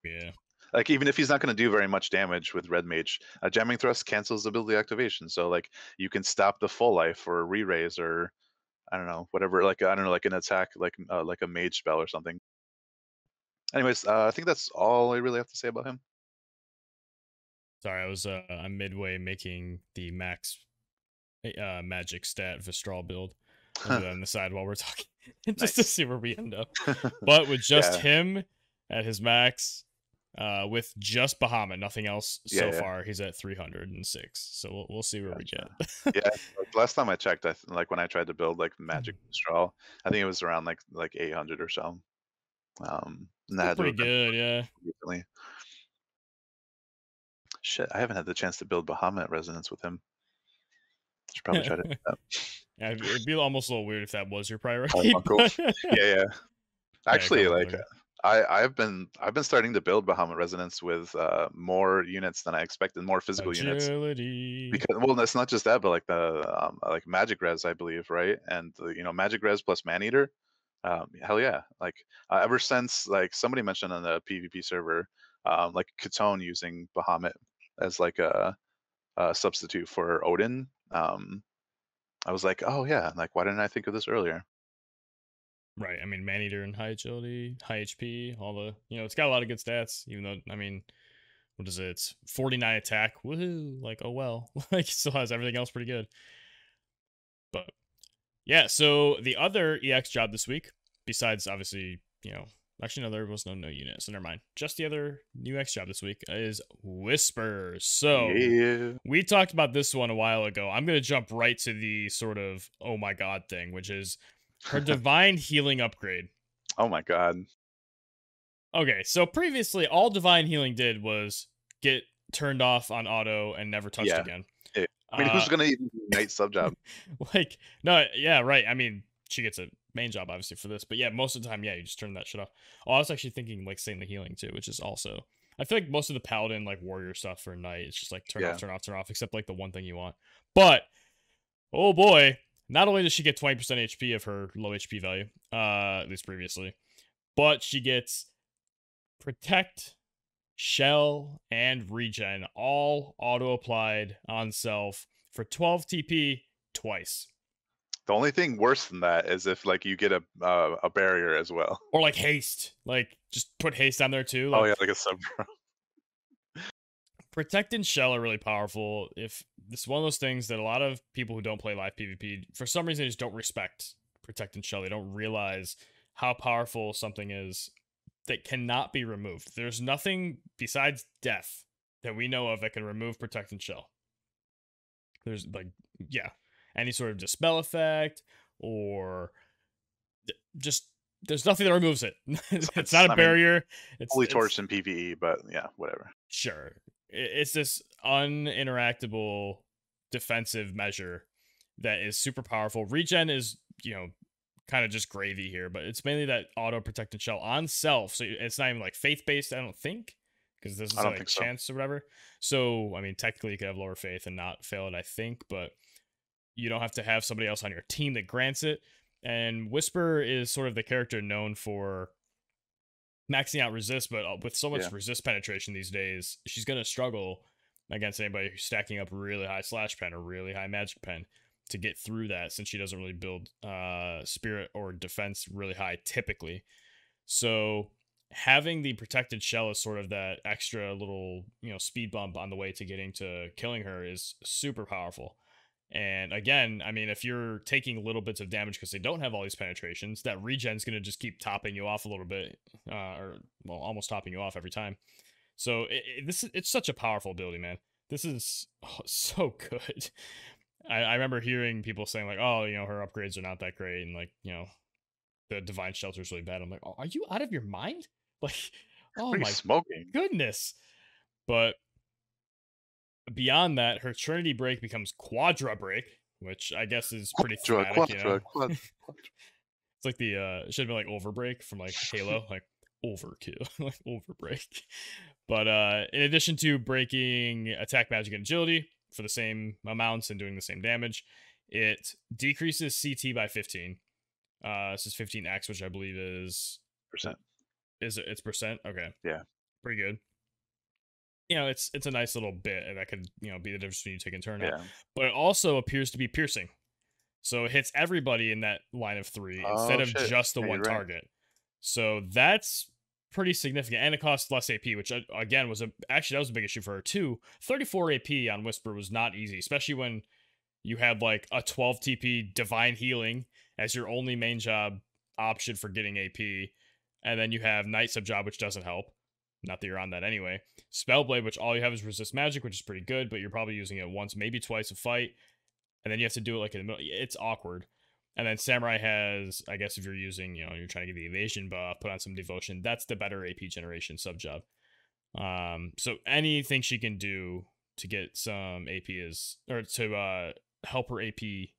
Speaker 1: Yeah.
Speaker 2: Like even if he's not going to do very much damage with red mage, jamming thrust cancels ability activation, so like you can stop the full life or re-raise or I don't know, whatever, like I don't know, like an attack, like a mage spell or something. Anyways, I think that's all I really have to say about him.
Speaker 1: Sorry, I was I'm midway making the max magic stat Vistral build. I'll do that on the side while we're talking, just to
Speaker 2: Nice.
Speaker 1: see where we end up. But with just
Speaker 2: Yeah,
Speaker 1: him at his max, with just Bahamut, nothing else
Speaker 2: Yeah,
Speaker 1: so
Speaker 2: yeah,
Speaker 1: far. He's at 306. So we'll see where we
Speaker 2: gotcha.
Speaker 1: get.
Speaker 2: Yeah, like, last time I checked, like when I tried to build like Magic Straw, I think it was around like 800 or so. And that
Speaker 1: Still
Speaker 2: had to
Speaker 1: pretty
Speaker 2: have been
Speaker 1: good, yeah.
Speaker 2: recently. Shit, I haven't had the chance to build Bahamut resonance with him. Should probably try to do that.
Speaker 1: Yeah, it'd be almost a little weird if that was your priority,
Speaker 2: Carbuncle.
Speaker 1: but
Speaker 2: Yeah, yeah.
Speaker 1: yeah,
Speaker 2: Actually,
Speaker 1: Carbuncle.
Speaker 2: like I've been starting to build Bahamut resonance with more units than I expected, more physical units.
Speaker 1: Agility.
Speaker 2: Because well, it's not just that, but like the like Magic Res, I believe, right? And Magic Res plus Maneater. Hell yeah! Like ever since like somebody mentioned on the PvP server, like Katone using Bahamut as like a substitute for Odin. I was like, oh yeah, like why didn't I think of this earlier?
Speaker 1: Right. I mean, Maneater and high agility, high HP, all the, it's got a lot of good stats, even though, I mean, what is it? It's 49 attack. Woohoo. Like, oh well. Like, it still has everything else pretty good. But yeah, so the other EX job this week, besides obviously, actually, no, there was no unit, so never mind. Just the other new X job this week is Whisper. So
Speaker 2: Yeah.
Speaker 1: we talked about this one a while ago. I'm going to jump right to the sort of, oh my god thing, which is her divine healing upgrade.
Speaker 2: Oh my god.
Speaker 1: Okay, so previously, all divine healing did was get turned off on auto and never touched
Speaker 2: Yeah.
Speaker 1: again.
Speaker 2: I mean, who's gonna even do Knight sub job?
Speaker 1: Like, no, yeah, right. I mean, she gets a main job obviously for this, but yeah, most of the time, yeah, you just turn that shit off. Oh, I was actually thinking like Saintly Healing too, which is also, I feel like most of the Paladin like warrior stuff for Knight, it's just like turn
Speaker 2: Yeah.
Speaker 1: off, turn off, turn off, except like the one thing you want. But oh boy, not only does she get 20% HP of her low HP value, at least previously, but she gets Protect, Shell, and Regen all auto applied on self for 12 TP twice.
Speaker 2: The only thing worse than that is if like you get a barrier as well.
Speaker 1: Or like haste. Like just put haste on there too.
Speaker 2: Oh
Speaker 1: Like
Speaker 2: yeah, like a sub.
Speaker 1: Protect and Shell are really powerful. If it's one of those things that a lot of people who don't play live PvP for some reason just don't respect Protect and Shell. They don't realize how powerful something is that cannot be removed. There's nothing besides death that we know of that can remove Protect and Shell. There's like, yeah, any sort of dispel effect or just there's nothing that removes it. It's not a barrier.
Speaker 2: Fully torched in PvE, but yeah, whatever.
Speaker 1: Sure. It's this uninteractable defensive measure that is super powerful. Regen is, kind of just gravy here, but it's mainly that auto protected shell on self. So it's not even like faith based, I don't think, because this is like chance or whatever. So, I mean, technically you could have lower faith and not fail it, I think, but you don't have to have somebody else on your team that grants it. And Whisper is sort of the character known for maxing out resist, but with so much resist penetration these days, she's going to struggle against anybody who's stacking up really high slash pen or really high magic pen to get through that, since she doesn't really build spirit or defense really high typically. So having the protected shell as sort of that extra little, speed bump on the way to getting to killing her is super powerful. And again, I mean, if you're taking little bits of damage because they don't have all these penetrations, that regen's going to just keep topping you off a little bit, or well, almost topping you off every time. So it's such a powerful ability, man. This is so good. I remember hearing people saying like, oh, her upgrades are not that great, and like, the divine shelter is really bad. I'm like, oh, are you out of your mind? Like, oh my
Speaker 2: smoking
Speaker 1: goodness. But beyond that, her Trinity break becomes Quadra break, which I guess is pretty thematic, It's like the it should have been like Overbreak from like Halo, like overkill, like overbreak. But in addition to breaking attack, magic, and agility for the same amounts and doing the same damage, it decreases CT by 15. This is 15x, which I believe is
Speaker 2: percent.
Speaker 1: It's percent? Okay.
Speaker 2: Yeah.
Speaker 1: Pretty good. It's a nice little bit that could, be the difference between you taking turn out. But it also appears to be piercing. So it hits everybody in that line of 3 instead of just the one target. So that's pretty significant. And it costs less AP, which again that was a big issue for her too. 34 AP on Whisper was not easy, especially when you had like a 12 TP divine healing as your only main job option for getting AP. And then you have Night Sub job, which doesn't help. Not that you're on that anyway. Spellblade, which all you have is resist magic, which is pretty good, but you're probably using it once, maybe twice a fight, and then you have to do it like in the middle. It's awkward. And then Samurai has, I guess, if you're using, you're trying to get the evasion buff, put on some devotion. That's the better AP generation sub job. So anything she can do to get some AP is, or to help her AP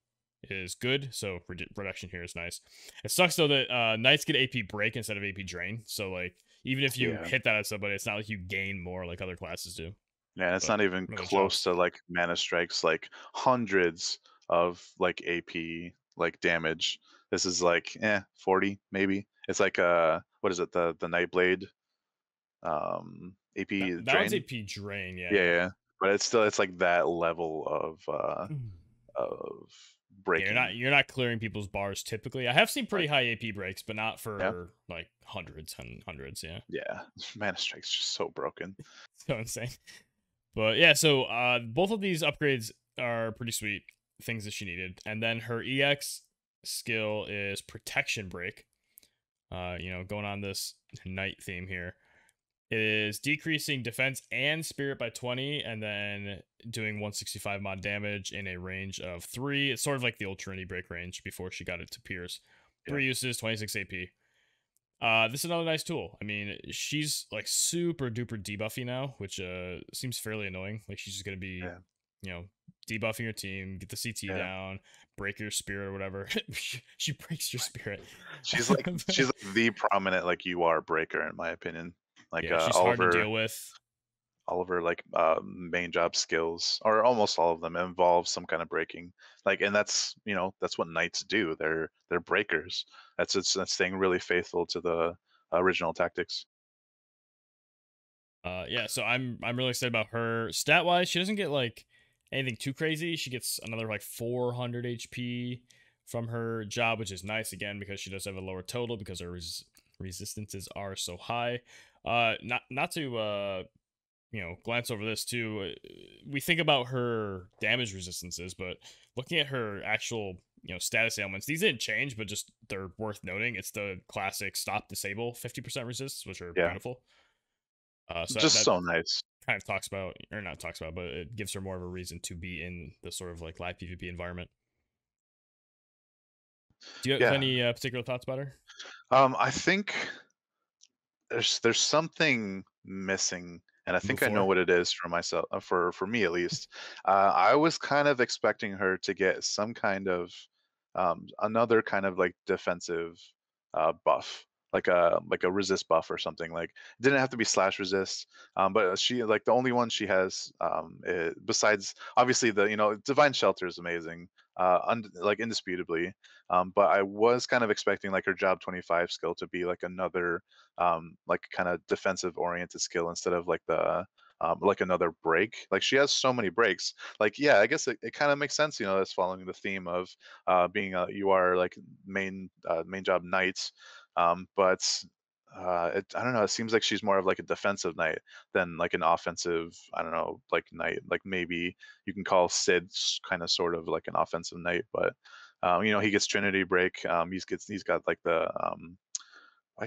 Speaker 1: is good. So reduction here is nice. It sucks though that Knights get AP break instead of AP drain. So like even if you
Speaker 2: Yeah.
Speaker 1: hit that at somebody, it's not like you gain more like other classes do.
Speaker 2: Yeah, it's
Speaker 1: But
Speaker 2: not even
Speaker 1: really
Speaker 2: close
Speaker 1: chops.
Speaker 2: to like mana strikes, like hundreds of like AP like damage. This is like 40 maybe. It's like what is it, the Nightblade
Speaker 1: That
Speaker 2: AP
Speaker 1: that one's
Speaker 2: drain?
Speaker 1: AP drain. Yeah,
Speaker 2: Yeah,
Speaker 1: yeah.
Speaker 2: yeah. But it's like that level
Speaker 1: Mm.
Speaker 2: of
Speaker 1: Yeah,
Speaker 2: breaking.
Speaker 1: you're not clearing people's bars typically. I have seen pretty
Speaker 2: Right.
Speaker 1: high AP breaks, but not
Speaker 2: Yeah.
Speaker 1: for like hundreds and hundreds. Yeah,
Speaker 2: Yeah. Mana strike's just so broken.
Speaker 1: so insane. But yeah, so both of these upgrades are pretty sweet things that she needed, and then her EX skill is protection break. Going on this night theme here. It is decreasing defense and spirit by 20, and then doing 165 mod damage in a range of 3. It's sort of like the old Trinity break range before she got it to Pierce.
Speaker 2: Yeah.
Speaker 1: 3 uses, 26 AP. This is another nice tool. I mean, she's like super duper debuffy now, which seems fairly annoying. Like she's just gonna be,
Speaker 2: Yeah.
Speaker 1: you know, debuffing your team, get the CT
Speaker 2: Yeah.
Speaker 1: down, break your spirit or whatever. She breaks your spirit.
Speaker 2: She's like the prominent like UR breaker in my opinion. Like
Speaker 1: Yeah, she's hard to deal with.
Speaker 2: all of her like main job skills, or almost all of them, involve some kind of breaking. Like, and that's that's what knights do. They're breakers. That's staying really faithful to the original tactics.
Speaker 1: Yeah, so I'm really excited about her. Stat wise, she doesn't get like anything too crazy. She gets another like 400 HP from her job, which is nice again because she does have a lower total because her resistances are so high. Not to glance over this too. We think about her damage resistances, but looking at her actual status ailments, these didn't change, but just they're worth noting. It's the classic stop disable 50% resists, which are
Speaker 2: Yeah,
Speaker 1: beautiful. So
Speaker 2: just
Speaker 1: that
Speaker 2: so nice.
Speaker 1: kind of talks about, or not talks about, but it gives her more of a reason to be in the sort of like live PvP environment. Do you have
Speaker 2: Yeah.
Speaker 1: any particular thoughts about her?
Speaker 2: I think there's something missing, and I think I know
Speaker 1: Before?
Speaker 2: what it is for myself, for me at least. I was kind of expecting her to get some kind of another kind of like defensive buff, like a resist buff or something. Like, it didn't have to be slash resist, but she, like, the only one she has, besides obviously the divine shelter is amazing, like indisputably. But I was kind of expecting like her job 25 skill to be like another like kind of defensive oriented skill instead of like the like another break. Like, she has so many breaks. Like, yeah, I guess it kind of makes sense. That's following the theme of being a you are like main job knights. But I don't know. It seems like she's more of like a defensive knight than like an offensive. I don't know, like knight. Like, maybe you can call Sid kind of sort of like an offensive knight, but he gets Trinity break. He's got like the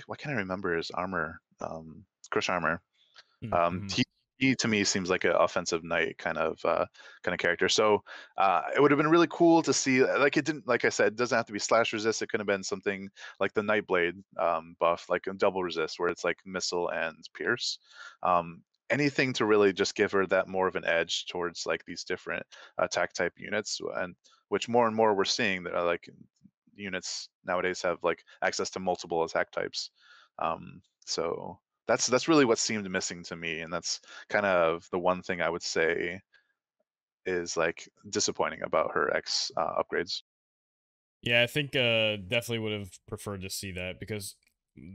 Speaker 2: why can't I remember his armor? Crush armor.
Speaker 1: Mm-hmm.
Speaker 2: He to me seems like an offensive knight kind of character. So it would have been really cool to see. Like, it didn't, like I said, it doesn't have to be slash resist. It could have been something like the Nightblade buff, like a double resist, where it's like missile and pierce. Anything to really just give her that more of an edge towards like these different attack type units, and which more and more we're seeing that like units nowadays have like access to multiple attack types. So that's really what seemed missing to me, and that's kind of the one thing I would say is like disappointing about her X upgrades.
Speaker 1: Yeah, I think definitely would have preferred to see that because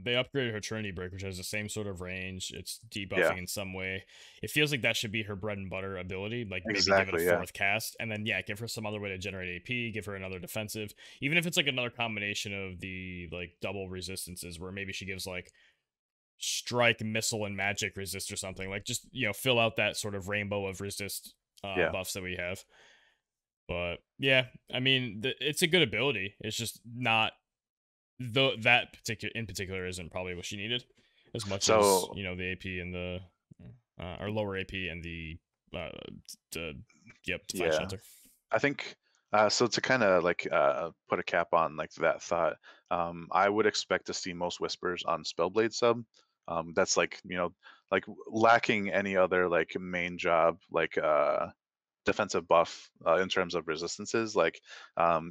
Speaker 1: they upgraded her Trinity Break, which has the same sort of range. It's
Speaker 2: Yeah,
Speaker 1: debuffing in some way. It feels like that should be her bread and butter ability. Like maybe give it a
Speaker 2: exactly. Yeah,
Speaker 1: fourth cast, and then yeah, give her some other way to generate AP. Give her another defensive, even if it's like another combination of the like double resistances, where maybe she gives like strike, missile, and magic resist or something. Like just fill out that sort of rainbow of resist
Speaker 2: yeah,
Speaker 1: buffs that we have. But yeah, I mean, it's a good ability. It's just not that particular in particular isn't probably what she needed. as much as
Speaker 2: So
Speaker 1: the AP and the or lower AP and uh, the yep, Divine
Speaker 2: yeah,
Speaker 1: Shelter.
Speaker 2: I think so to kind of like put a cap on like that thought, I would expect to see most whispers on Spellblade sub. That's like like lacking any other like main job like defensive buff in terms of resistances. Like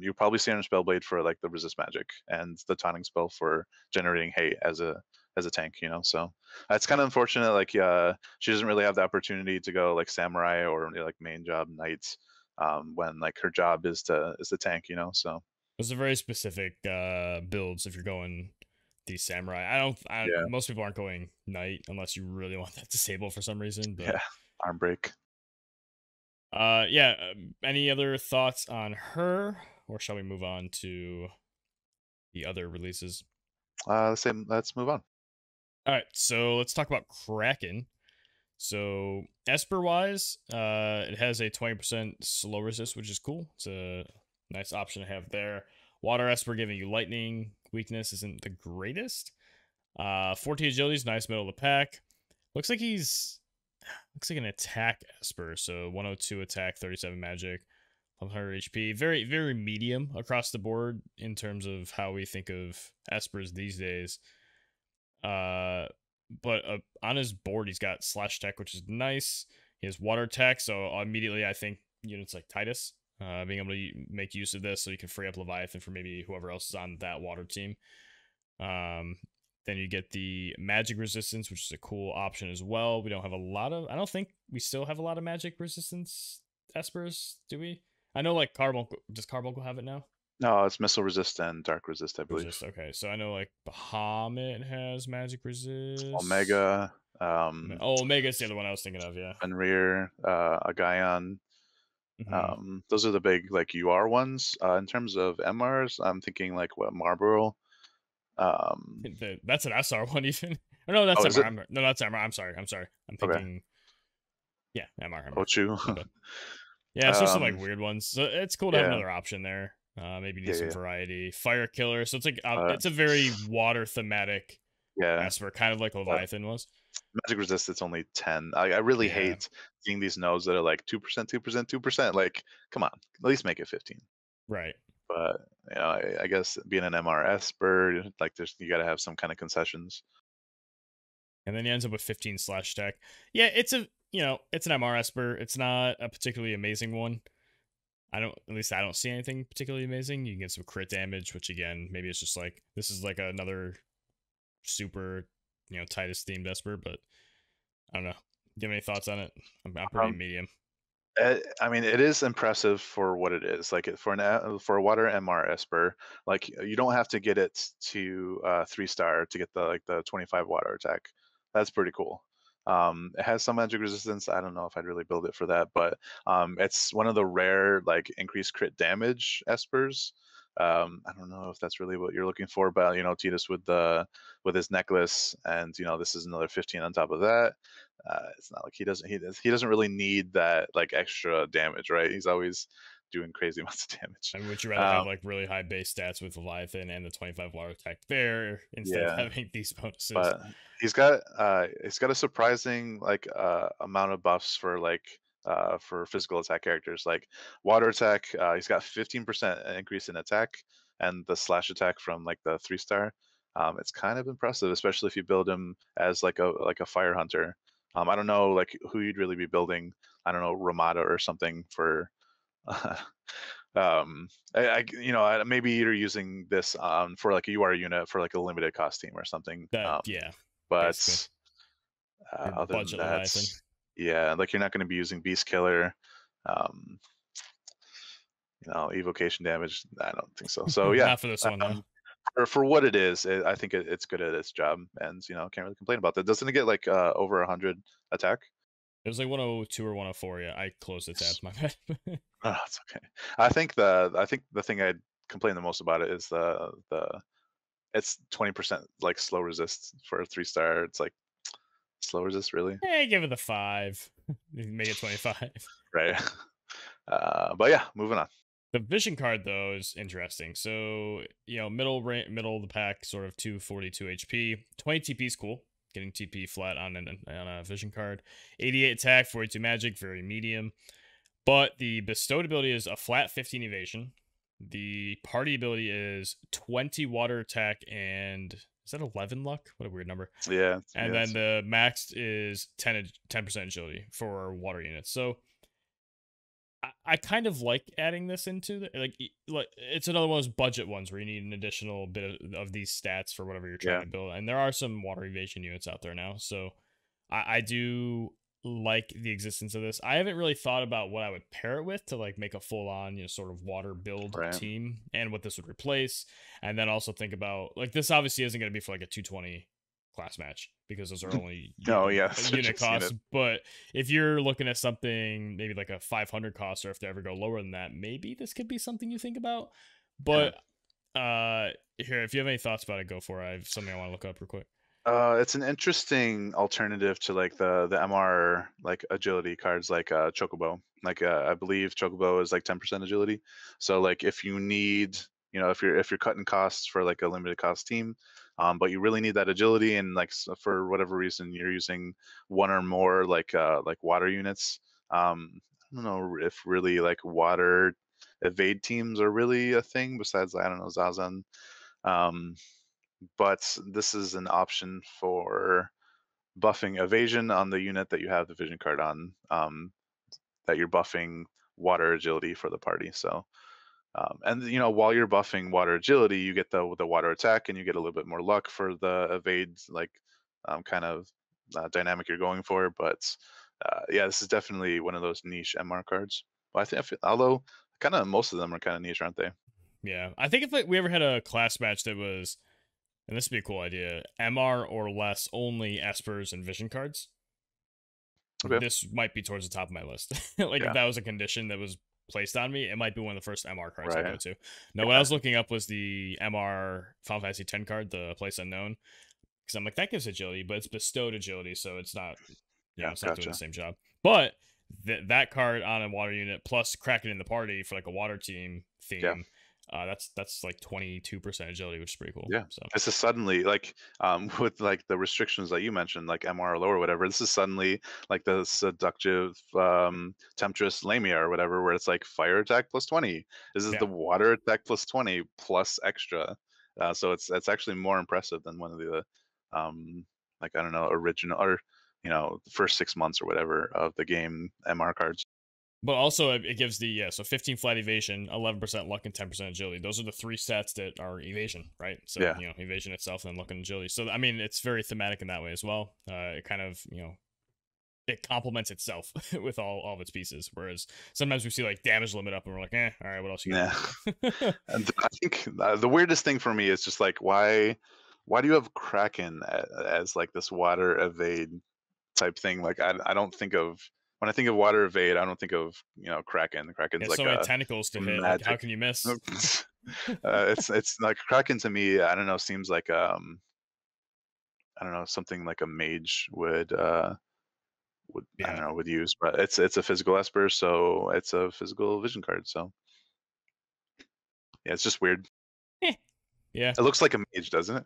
Speaker 2: you probably see on Spellblade for like the resist magic and the taunting spell for generating hate as a tank. So it's kind of unfortunate. Like she doesn't really have the opportunity to go like samurai or like main job knights when like her job is to tank. So
Speaker 1: Those are very specific builds if you're going the samurai.
Speaker 2: yeah,
Speaker 1: Most people aren't going knight unless you really want that disable for some reason. But
Speaker 2: yeah, arm break.
Speaker 1: yeah. Any other thoughts on her, or shall we move on to the other releases?
Speaker 2: Let's move on.
Speaker 1: All right, so let's talk about Kraken. So Esper wise, it has a 20% slow resist, which is cool. It's a nice option to have there. Water Esper giving you lightning weakness isn't the greatest. 14 agility is nice middle of the pack. Looks like an attack Esper. So 102 attack, 37 magic, 100 HP. Very, very medium across the board in terms of how we think of Espers these days. But on his board, he's got slash tech, which is nice. He has water tech, so immediately I think units like Titus, being able to make use of this so you can free up Leviathan for maybe whoever else is on that water team. Then you get the magic resistance, which is a cool option as well. We don't have a lot of, I don't think we still have a lot of magic resistance Espers, do we? I know like Carbuncle, does Carbuncle have it now?
Speaker 2: No, it's missile resist and dark resist, I believe.
Speaker 1: Resist, okay. So I know like Bahamut has magic resist.
Speaker 2: Omega,
Speaker 1: Oh, Omega's the other one I was thinking of, yeah.
Speaker 2: Fenrir, Agayon.
Speaker 1: Hmm.
Speaker 2: Those are the big like UR ones. In terms of MRs, I'm thinking like what Marlboro. Um,
Speaker 1: That's an SR one even. Or no, that's
Speaker 2: oh, is it?
Speaker 1: MR. No, that's MR. I'm sorry. I'm
Speaker 2: Okay,
Speaker 1: thinking, yeah, MR.
Speaker 2: Ochu.
Speaker 1: My bad. Yeah, it's just some like
Speaker 2: um,
Speaker 1: weird ones. So it's cool to have
Speaker 2: yeah,
Speaker 1: another option there. Maybe need
Speaker 2: yeah,
Speaker 1: some
Speaker 2: yeah.
Speaker 1: variety. Fire killer. So it's like
Speaker 2: But
Speaker 1: it's a very water thematic
Speaker 2: yeah,
Speaker 1: Esper, kind of like
Speaker 2: but
Speaker 1: Leviathan was.
Speaker 2: magic resist it's only 10. I really
Speaker 1: Yeah,
Speaker 2: hate seeing these nodes that are like 2%, 2%, 2%. Like, come on, at least make it 15.
Speaker 1: right.
Speaker 2: But I guess being an MRS bird, like there's you got to have some kind of concessions.
Speaker 1: And then he ends up with 15 slash tech. Yeah, it's an MR Esper. It's not a particularly amazing one. At least I don't see anything particularly amazing. You can get some crit damage, which again, maybe it's just like, this is like another super, Titus themed Esper, but I don't know. Do you have any thoughts on it? I'm pretty
Speaker 2: Um,
Speaker 1: medium.
Speaker 2: I mean, it is impressive for what it is. Like for a water MR Esper, like you don't have to get it to 3-star to get the 25 water attack. That's pretty cool. It has some magic resistance. I don't know if I'd really build it for that, but it's one of the rare like increased crit damage Espers. I don't know if that's really what you're looking for, but Titus with his necklace, and this is another 15 on top of that. It's not like he doesn't really need that like extra damage, right? He's always doing crazy amounts of damage.
Speaker 1: I mean, would you rather
Speaker 2: Um,
Speaker 1: have like really high base stats with Leviathan and the 25 water attack there instead of
Speaker 2: yeah,
Speaker 1: having these bonuses?
Speaker 2: but he's got a surprising like amount of buffs for physical attack characters like water attack. He's got 15% increase in attack and the slash attack from like the 3-star. It's kind of impressive, especially if you build him as like a fire hunter. I don't know like who you'd really be building. I don't know, Ramada or something for maybe you're using this for like a UR unit for like a limited cost team or something.
Speaker 1: Yeah, basically.
Speaker 2: But
Speaker 1: Your
Speaker 2: other than
Speaker 1: budget
Speaker 2: that,
Speaker 1: Leviathan.
Speaker 2: yeah, like you're not going to be using Beast Killer, um, evocation damage. I don't think so. So yeah,
Speaker 1: Not for this one, though.
Speaker 2: um, for what it is, I think it's good at its job, and can't really complain about that. Doesn't it get like over 100 attack?
Speaker 1: It was like 102 or 104. Yeah, I closed the tab. My bad.
Speaker 2: Oh, it's okay. I think the thing I'd complain the most about it is the it's 20% like slow resist for a 3-star. It's like slow resist, really?
Speaker 1: Hey, give it a 5. Make it 25.
Speaker 2: Right. But yeah, moving on.
Speaker 1: The vision card though is interesting. So middle of the pack, sort of 242 HP, 20 TP is cool. getting TP flat on a vision card. 88 attack, 42 magic, very medium. But the bestowed ability is a flat 15 evasion. The party ability is 20 water attack and is that 11 luck? What a weird number.
Speaker 2: Yeah.
Speaker 1: And then the maxed is 10% agility for water units. So I kind of like adding this into the, like it's another one of those budget ones where you need an additional bit of these stats for whatever you're trying to build. And there are some water evasion units out there now. So I do like the existence of this. I haven't really thought about what I would pair it with to like make a full on, sort of water build team and what this would replace. And then also think about like this obviously isn't going to be for like a 220 class match because those are only unit costs. But if you're looking at something maybe like a 500 cost, or if they ever go lower than that, maybe this could be something you think about. But here, if you have any thoughts about it, go for it. I have something I want to look up real quick.
Speaker 2: It's an interesting alternative to like the MR like agility cards like Chocobo. Like I believe Chocobo is like 10% agility. So like if you need, if you're cutting costs for like a limited cost team, but you really need that agility, and like for whatever reason you're using one or more like water units. I don't know if really like water evade teams are really a thing besides, I don't know, Zazen. But this is an option for buffing evasion on the unit that you have the vision card on, that you're buffing water agility for the party. So, and while you're buffing water agility, you get the water attack, and you get a little bit more luck for the evade, like kind of dynamic you're going for. But yeah, this is definitely one of those niche MR cards. But I think, although kind of most of them are kind of niche, aren't they?
Speaker 1: Yeah, I think if like we ever had a class match that was, and this would be a cool idea, MR or less only Espers and vision cards. Okay. This might be towards the top of my list. Like if that was a condition that was placed on me, it might be one of the first MR cards I go to. No, what I was looking up was the MR Final Fantasy X card, the Place Unknown, because I'm like, that gives agility, but it's bestowed agility, so it's not, it's not doing the same job. But that card on a water unit plus Kraken in the party for like a water team theme. That's like 22% agility, which is pretty cool.
Speaker 2: Yeah.
Speaker 1: So
Speaker 2: this is suddenly like with like the restrictions that you mentioned, like MR or low or whatever, this is suddenly like the seductive temptress Lamia or whatever, where it's like fire attack plus 20. This is the water attack plus 20 plus extra. So it's actually more impressive than one of the like, I don't know, original or the first 6 months or whatever of the game MR cards.
Speaker 1: But also it gives the so 15 flat evasion, 11% luck, and 10% agility. Those are the three stats that are evasion, right? So evasion itself, and then luck and agility. So I mean, it's very thematic in that way as well. It kind of it complements itself with all of its pieces. Whereas sometimes we see like damage limit up, and we're like, all right, what else you got?
Speaker 2: And I think the weirdest thing for me is just like why do you have Kraken as like this water evade type thing? Like I don't think of. When I think of water evade, I don't think of Kraken. Kraken's like
Speaker 1: so many tentacles to hit. Like, how can you miss?
Speaker 2: It's like Kraken to me. I don't know. Seems like I don't know, something like a mage would I don't know, would use. But it's a physical Esper, so it's a physical vision card. So yeah, it's just weird.
Speaker 1: Yeah,
Speaker 2: it looks like a mage, doesn't it?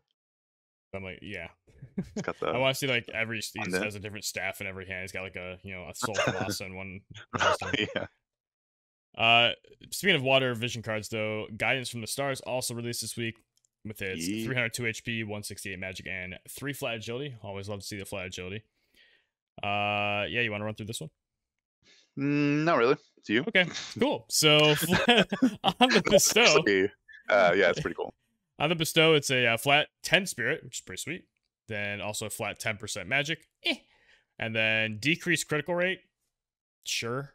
Speaker 1: I'm like, yeah.
Speaker 2: It's got the.
Speaker 1: I want to see like every Steve has a different staff in every hand. He's got like a a soul colossus in one. Speaking of water vision cards, though, Guidance from the Stars also released this week with its 302 HP, 168 magic, and 3 flat agility. Always love to see the flat agility. Yeah, you want to run through this one?
Speaker 2: Not really. Do you?
Speaker 1: Okay, cool. So on the bestow,
Speaker 2: yeah, it's pretty cool.
Speaker 1: On the bestow, it's a flat 10 spirit, which is pretty sweet. Then also a flat 10% magic. And then decreased critical rate. Sure,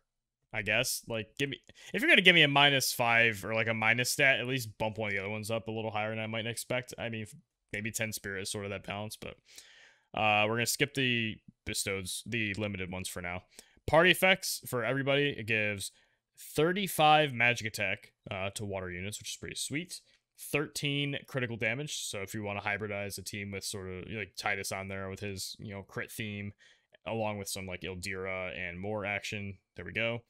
Speaker 1: I guess. Like, if you're going to give me a -5 or like a minus stat, at least bump one of the other ones up a little higher than I might expect. I mean, maybe 10 spirit is sort of that balance, but we're going to skip the bestows, the limited ones for now. Party effects for everybody. It gives 35 magic attack to water units, which is pretty sweet. 13 critical damage. So if you want to hybridize a team with sort of like Titus on there with his crit theme, along with some like Ildira and more action, there we go.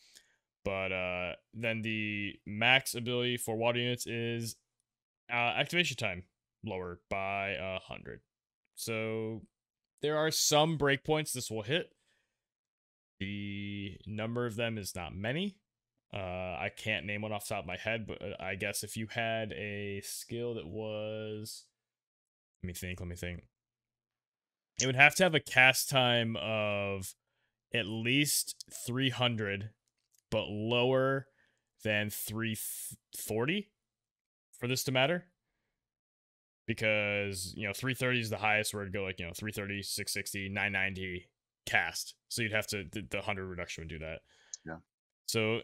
Speaker 1: But then the max ability for water units is activation time lowered by 100. So There are some breakpoints this will hit. The number of them is not many. I can't name one off the top of my head, but I guess if you had a skill that was, let me think. It would have to have a cast time of at least 300, but lower than 340 for this to matter. Because, 330 is the highest where it'd go like, 330, 660, 990 cast. So you'd have to, the 100 reduction would do that.
Speaker 2: Yeah.
Speaker 1: So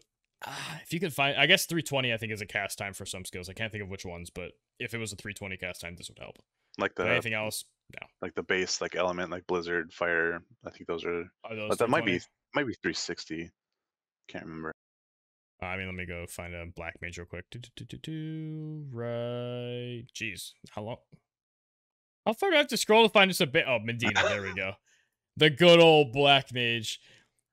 Speaker 1: if you could find, I guess 320, I think is a cast time for some skills. I can't think of which ones, but if it was a 320 cast time, this would help.
Speaker 2: Like
Speaker 1: But anything else, no.
Speaker 2: like the base, like element, like blizzard, fire. I think those are.
Speaker 1: Are those
Speaker 2: But that might
Speaker 1: 320?
Speaker 2: be 360. Can't remember.
Speaker 1: Let me go find a black mage real quick. Right. Jeez. How long? How far do I have to scroll to find just a bit? Oh, Medina. There we go. The good old black mage.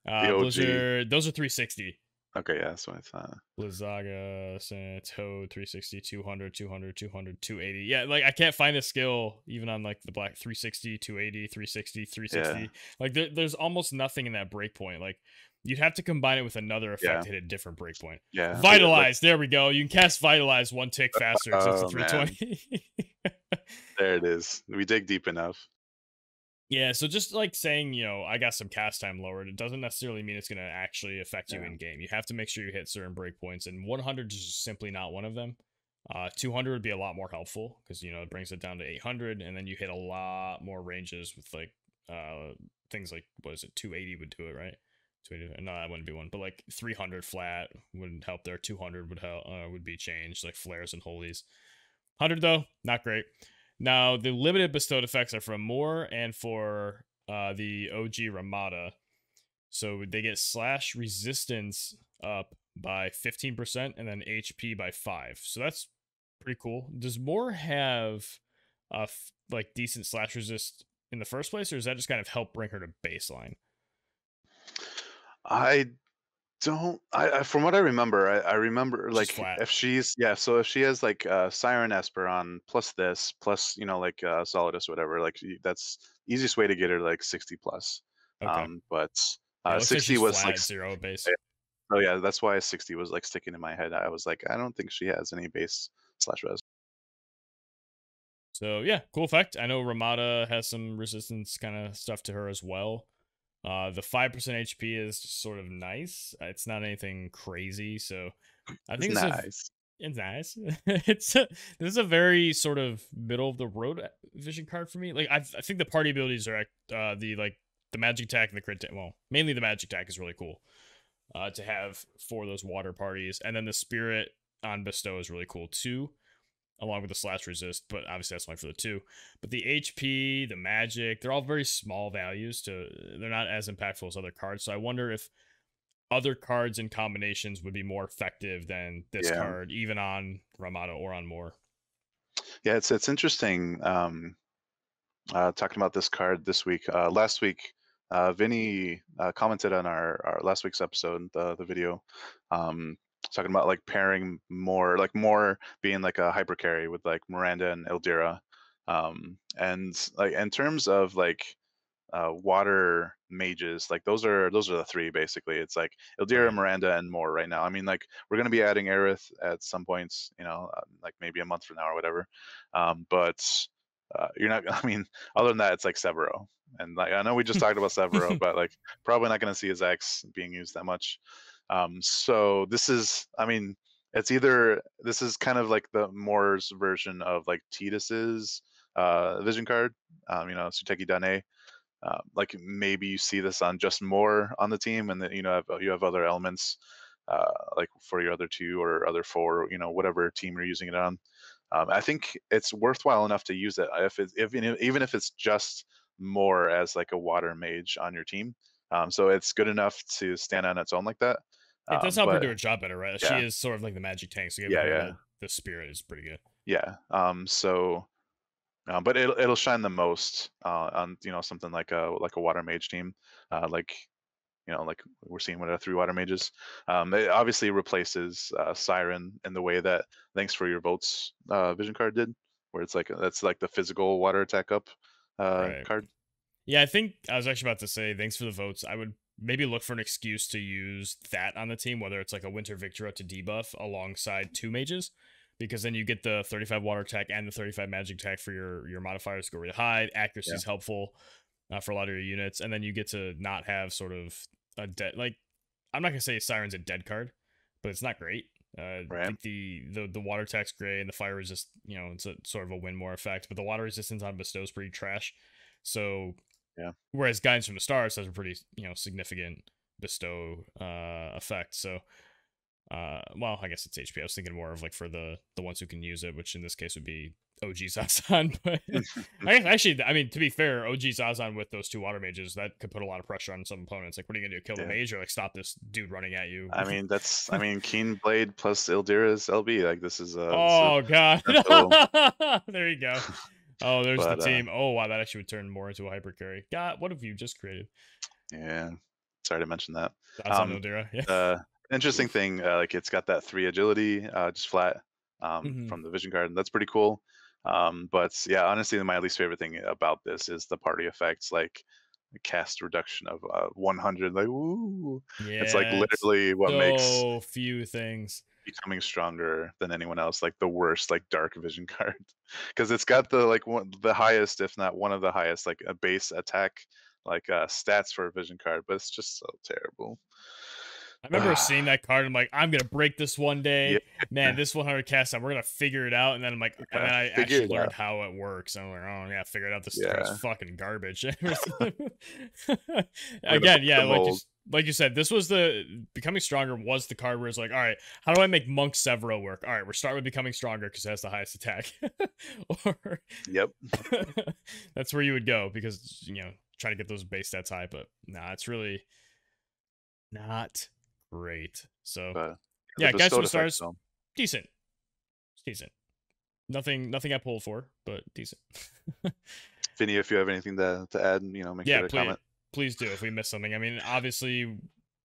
Speaker 2: The OG.
Speaker 1: Blizzard. Those are 360.
Speaker 2: Okay, yeah, that's what I thought.
Speaker 1: Blizzaga, Toad, 360, 200, 200, 200, 280. Yeah, like I can't find a skill even on like the black 360, 280, 360, 360.
Speaker 2: Yeah.
Speaker 1: Like there's almost nothing in that breakpoint. Like you'd have to combine it with another effect
Speaker 2: Yeah.
Speaker 1: to hit a different breakpoint.
Speaker 2: Yeah.
Speaker 1: Vitalize. There we go. You can cast Vitalize one tick faster. It's
Speaker 2: Oh,
Speaker 1: a 320.
Speaker 2: There it is. We dig deep enough.
Speaker 1: Yeah, so just like saying, I got some cast time lowered, it doesn't necessarily mean it's going to actually affect you
Speaker 2: Yeah.
Speaker 1: in game. You have to make sure you hit certain breakpoints, and 100 is just simply not one of them. 200 would be a lot more helpful because it brings it down to 800, and then you hit a lot more ranges with like things like, what is it, 280 would do it, right? 280, no, that wouldn't be one, but like 300 flat wouldn't help there. 200 would help, would be changed, like flares and holies. 100 though, not great. Now, the limited bestowed effects are for Amor and for the OG Ramada. So they get slash resistance up by 15% and then HP by 5. So that's pretty cool. Does Moore have like decent slash resist in the first place, or does that just kind of help bring her to baseline?
Speaker 2: I don't. I from what I remember, I remember like
Speaker 1: flat.
Speaker 2: if she's So if she has like Siren Esper on plus this plus like Solidus or whatever, like that's easiest way to get her like 60 plus.
Speaker 1: Okay.
Speaker 2: But
Speaker 1: Yeah, it looks like
Speaker 2: 60
Speaker 1: she's
Speaker 2: was
Speaker 1: flat
Speaker 2: like
Speaker 1: 0 base.
Speaker 2: Oh yeah, that's why 60 was like sticking in my head. I was like, I don't think she has any base slash res.
Speaker 1: So yeah, cool effect. I know Ramada has some resistance kind of stuff to her as well. The 5% HP is just sort of nice. It's not anything crazy, so I think
Speaker 2: It's nice.
Speaker 1: It's nice. This is a very sort of middle of the road vision card for me. Like I think the party abilities are the magic attack and the crit. Well, mainly the magic attack is really cool to have for those water parties, and then the spirit on bestow is really cool too, along with the slash resist, but obviously that's only for the 2. But the HP, the magic, they're all very small values. They're not as impactful as other cards. So I wonder if other cards and combinations would be more effective than this card, even on Ramada or on Moore.
Speaker 2: Yeah, it's interesting talking about this card this week. Last week, Vinny commented on our last week's episode, the video, talking about like pairing more being like a hyper carry with like Miranda and Ildira, and like in terms of like water mages, like those are the 3 basically. It's like Ildira,
Speaker 1: Right.
Speaker 2: Miranda, and more right now. I mean, like we're gonna be adding Aerith at some points, like maybe a month from now or whatever. But you're not. I mean, other than that, it's like Severo, and like I know we just talked about Severo, but like probably not gonna see his X being used that much. So this is, I mean, this is kind of like the Moore's version of like Tidus's vision card. Suteki Dane. Like maybe you see this on just more on the team, and then you have other elements like for your other 2 or other 4, whatever team you're using it on. I think it's worthwhile enough to use it even if it's just more as like a water mage on your team. So it's good enough to stand on its own like that.
Speaker 1: It does help her
Speaker 2: But
Speaker 1: do her job better, right? She is sort of like the magic tank, so giving her the spirit is pretty good.
Speaker 2: Yeah. But it'll shine the most on something like a water mage team, like like we're seeing with our 3 water mages. It obviously replaces Siren in the way that Thanks for Your Votes vision card did, where it's like that's like the physical water attack up
Speaker 1: Right.
Speaker 2: card.
Speaker 1: Yeah, I think I was actually about to say thanks for the votes. I would maybe look for an excuse to use that on the team, whether it's like a Winter Victor to debuff alongside two mages, because then you get the 35 water attack and the 35 magic attack for your modifiers to go really high. Accuracy
Speaker 2: Yeah.
Speaker 1: is helpful for a lot of your units, and then you get to not have sort of a dead, like, I'm not gonna say Siren's a dead card, but it's not great. I
Speaker 2: Right.
Speaker 1: think the water attack's great, and the fire resist, it's a sort of a win more effect, but the water resistance on bestows pretty trash. So
Speaker 2: Yeah.
Speaker 1: whereas Guidance from the Stars has a pretty significant bestow effect. So well, I guess it's HP. I was thinking more of like for the ones who can use it, which in this case would be OG Zazan. But actually, I mean, to be fair, OG Zazan with those two water mages, that could put a lot of pressure on some opponents. Like, what are you gonna do? Kill the
Speaker 2: Yeah.
Speaker 1: mage or like stop this dude running at you?
Speaker 2: I mean, Keen Blade plus Ildira's LB. Like, this is
Speaker 1: Oh god.
Speaker 2: potential.
Speaker 1: There you go. Oh, there's the
Speaker 2: But
Speaker 1: team. Oh wow, that actually would turn more into a hyper carry. God, what have you just created?
Speaker 2: yeah, sorry to mention that.
Speaker 1: Zazan
Speaker 2: Um,
Speaker 1: Ildira. Yeah.
Speaker 2: the interesting
Speaker 1: Oof.
Speaker 2: thing, like it's got that 3 agility, just flat,
Speaker 1: Mhm.
Speaker 2: from the vision card, and that's pretty cool. But yeah, honestly, my least favorite thing about this is the party effects, like the cast reduction of 100. Like, woo! It's like
Speaker 1: Yeah, it's
Speaker 2: literally what makes
Speaker 1: so few things.
Speaker 2: becoming stronger than anyone else, like the worst, like dark vision card, because it's got the like the highest, if not one of the highest, like a base attack, like stats for a vision card, but it's just so terrible.
Speaker 1: I remember seeing that card. I'm like, I'm gonna break this one
Speaker 2: Yeah,
Speaker 1: day, man. This 100 cast time, we're gonna figure it out. And then I'm like, and then I
Speaker 2: figure
Speaker 1: actually
Speaker 2: it
Speaker 1: learned
Speaker 2: out.
Speaker 1: how it works. And I'm like, oh yeah, figured out this card's
Speaker 2: Yeah,
Speaker 1: fucking garbage.
Speaker 2: we're gonna
Speaker 1: Again,
Speaker 2: break the
Speaker 1: yeah,
Speaker 2: mold.
Speaker 1: like you said, this was the becoming stronger was the card where it's like, all right, how do I make Monk Severo work? All right, we're starting with becoming stronger because it has the highest attack, or
Speaker 2: Yep.
Speaker 1: that's where you would go because trying to get those base stats high. But nah, it's really not great. So
Speaker 2: But the
Speaker 1: yeah, Guys from
Speaker 2: bestowed
Speaker 1: the
Speaker 2: effects,
Speaker 1: Stars,
Speaker 2: though.
Speaker 1: decent. It's decent. Nothing I pulled for, but decent.
Speaker 2: Vinny, if you have anything to add, make sure
Speaker 1: Yeah,
Speaker 2: to
Speaker 1: please
Speaker 2: comment.
Speaker 1: please do if we miss something. I mean, obviously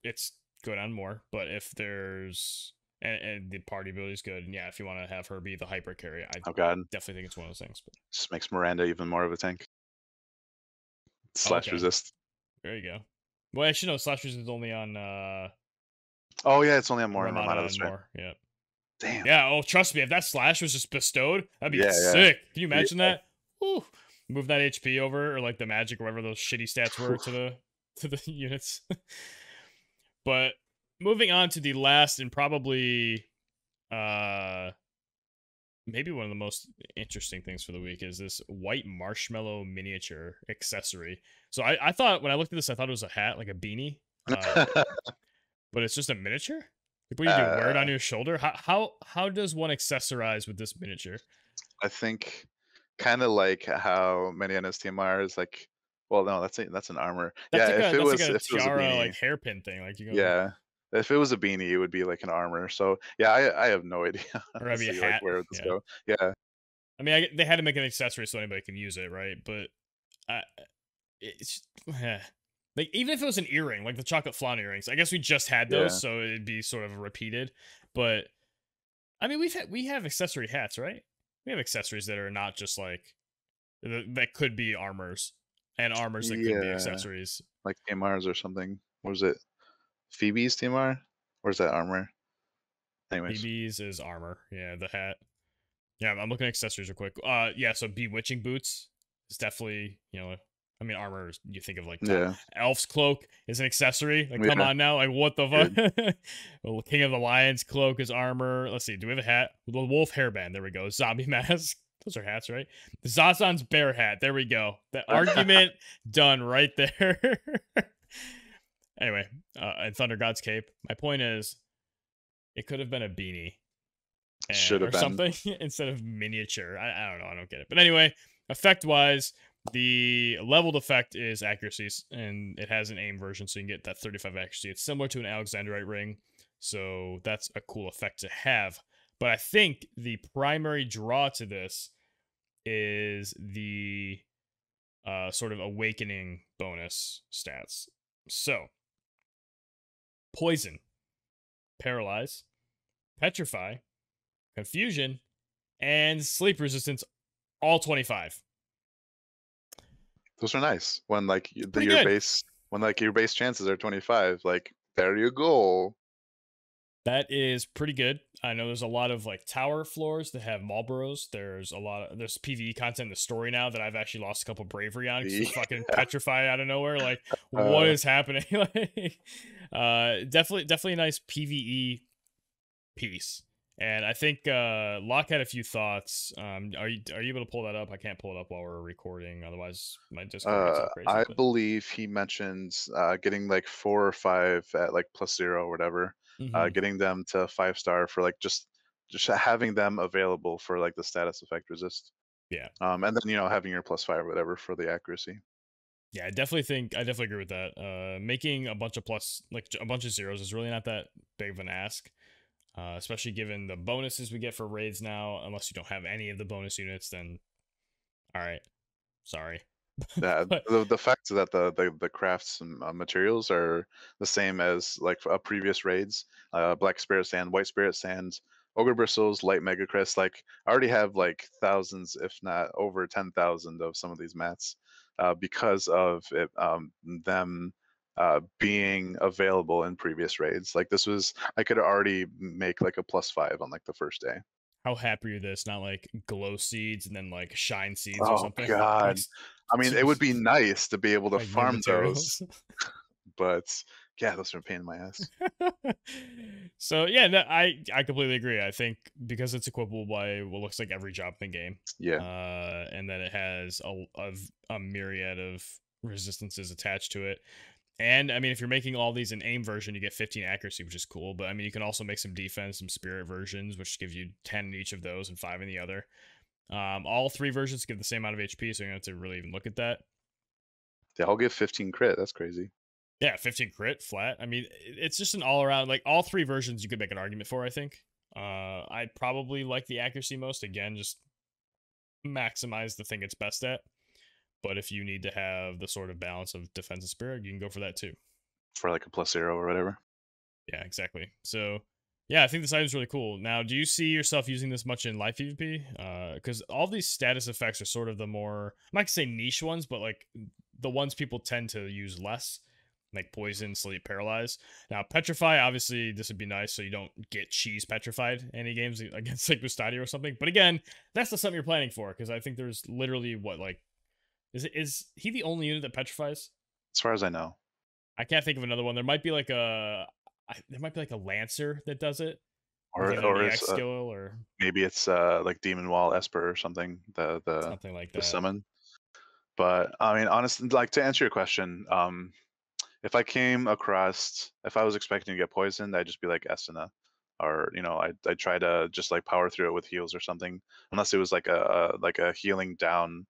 Speaker 1: it's good on more, but if there's and the party ability is good, and yeah, if you want to have her be the hyper carry, I
Speaker 2: Oh God,
Speaker 1: definitely think it's one of those things. But
Speaker 2: just makes Miranda even more of a tank. Slash
Speaker 1: okay,
Speaker 2: resist.
Speaker 1: there you go. Well, actually, no, Slashers is only on
Speaker 2: Oh yeah, it's only on more in
Speaker 1: Ramada
Speaker 2: Ramada.
Speaker 1: and
Speaker 2: That's right.
Speaker 1: more. Yeah.
Speaker 2: Damn.
Speaker 1: Yeah, oh, trust me, if that slash was just bestowed, that'd be
Speaker 2: Yeah, yeah.
Speaker 1: sick. Can you
Speaker 2: Yeah.
Speaker 1: imagine that? Woo. Move that HP over, or like the magic, or whatever those shitty stats were to the units. But moving on to the last and probably uh maybe one of the most interesting things for the week is this white marshmallow miniature accessory. So I thought when I looked at this, I thought it was a hat, like a beanie. But it's just a miniature? Like, what do you do? Wear it on
Speaker 2: uh,
Speaker 1: your shoulder? How does one accessorize with this miniature?
Speaker 2: I think kind of like how Mariana's TMR is like. Well, no, that's an armor. Yeah,
Speaker 1: That's like a
Speaker 2: if it was a
Speaker 1: tiara,
Speaker 2: beanie,
Speaker 1: like hairpin thing. Like you go,
Speaker 2: yeah. If it was a beanie, it would be like an armor. So yeah, I have no idea
Speaker 1: or maybe a
Speaker 2: honestly, like
Speaker 1: hat.
Speaker 2: where would this
Speaker 1: Yeah.
Speaker 2: go? Yeah,
Speaker 1: I mean, they had to make an accessory so anybody can use it, right? But I, it's like even if it was an earring, like the chocolate flan earrings. I guess we just had those,
Speaker 2: yeah,
Speaker 1: so it'd be sort of repeated. But I mean, we have accessory hats, right? We have accessories that are not just like that could be armors and armors that could be
Speaker 2: yeah.
Speaker 1: accessories.
Speaker 2: Like TMRs or something. What was it? Phoebe's TMR? Or is that armor? Anyways,
Speaker 1: BB's is armor. Yeah, the hat. Yeah, I'm looking at accessories real quick. Yeah, so bewitching boots is definitely, I mean, armor. You think of like
Speaker 2: yeah,
Speaker 1: elf's cloak is an accessory. Like, come
Speaker 2: yeah.
Speaker 1: on now, like what the
Speaker 2: Good.
Speaker 1: fuck? Well, King of the Lions cloak is armor. Let's see, do we have a hat? The wolf hairband. There we go. Zombie mask. Those are hats, right? Zazan's bear hat. There we go. The argument done right there. Anyway, and Thunder God's cape. My point is, it could have been a beanie
Speaker 2: Should have
Speaker 1: or
Speaker 2: been.
Speaker 1: something instead of miniature. I don't know. I don't get it. But anyway, effect wise, the leveled effect is accuracies, and it has an aim version, so you can get that 35 accuracy. It's similar to an Alexandrite ring, so that's a cool effect to have. But I think the primary draw to this is the sort of awakening bonus stats. So, poison, paralyze, petrify, confusion, and sleep resistance, all 25.
Speaker 2: Those are nice. When like
Speaker 1: Pretty good.
Speaker 2: your base chances are 25, like there you go.
Speaker 1: That is pretty good. I know there's a lot of like tower floors that have Marlboros. There's PvE content in the story now that I've actually lost a couple bravery on because
Speaker 2: Yeah.
Speaker 1: just fucking petrify out of nowhere. Like, what
Speaker 2: Uh,
Speaker 1: is happening? Like, definitely a nice PvE piece. And I think Locke had a few thoughts. Are you able to pull that up? I can't pull it up while we're recording, otherwise my Discord gets all crazy.
Speaker 2: I
Speaker 1: But
Speaker 2: believe he mentioned getting like 4 or 5 at like +0 or whatever,
Speaker 1: hmm
Speaker 2: getting them to 5 star for like just having them available for like the status effect resist.
Speaker 1: yeah,
Speaker 2: And then having your +5 or whatever for the accuracy.
Speaker 1: yeah, I definitely agree with that. Making a bunch of a bunch of zeros is really not that big of an ask. Especially given the bonuses we get for raids now. Unless you don't have any of the bonus units, then all right, sorry.
Speaker 2: Yeah,
Speaker 1: But
Speaker 2: the fact that the crafts and materials are the same as like previous raids, Black Spirit Sand, White Spirit Sand, Ogre Bristles, Light Mega Crest. Like I already have like thousands, if not over 10,000 of some of these mats, because of it, them being available in previous raids. Like this was, I could already make like a +5 on like the first day.
Speaker 1: how happy are you this? Not like glow seeds and then like shine seeds or
Speaker 2: Oh
Speaker 1: something. Like,
Speaker 2: God. I mean, it would be nice to be able to
Speaker 1: like new
Speaker 2: farm those,
Speaker 1: materials.
Speaker 2: but yeah, those are a pain in my ass.
Speaker 1: So yeah, no, I completely agree. I think because it's equipable by what looks like every job in the game,
Speaker 2: Yeah.
Speaker 1: and that it has a myriad of resistances attached to it. And I mean, if you're making all these in aim version, you get 15 accuracy, which is cool. But I mean, you can also make some defense, some spirit versions, which gives you 10 in each of those and 5 in the other. All three versions give the same amount of HP, so you don't have to really even look at that.
Speaker 2: They all give 15 crit. That's crazy.
Speaker 1: Yeah, 15 crit flat. I mean, it's just an all around, like all three versions you could make an argument for, I think. I probably like the accuracy most. Again, just maximize the thing it's best at. But if you need to have the sort of balance of defense and spirit, you can go for that too.
Speaker 2: For like a +0 or whatever.
Speaker 1: Yeah, exactly. So, yeah, I think this item's really cool. Now, do you see yourself using this much in live PvP? Because all these status effects are sort of the more, I'm not gonna say niche ones, but like the ones people tend to use less, like poison, sleep, paralyze. Now, petrify, obviously, this would be nice so you don't get cheese petrified in any games against like Mustadio or something. But again, that's not something you're planning for because I think there's literally what like is he the only unit that petrifies?
Speaker 2: As far as I know.
Speaker 1: I can't think of another one. There might be like a lancer that does it with either an
Speaker 2: Or
Speaker 1: EX skill or
Speaker 2: maybe it's like Demon Wall Esper or something,
Speaker 1: something like
Speaker 2: the
Speaker 1: that.
Speaker 2: summon. But I mean, honestly, like to answer your question, if I was expecting to get poisoned, I'd just be like Esena, or I'd try to just like power through it with heals or something, unless it was like a healing down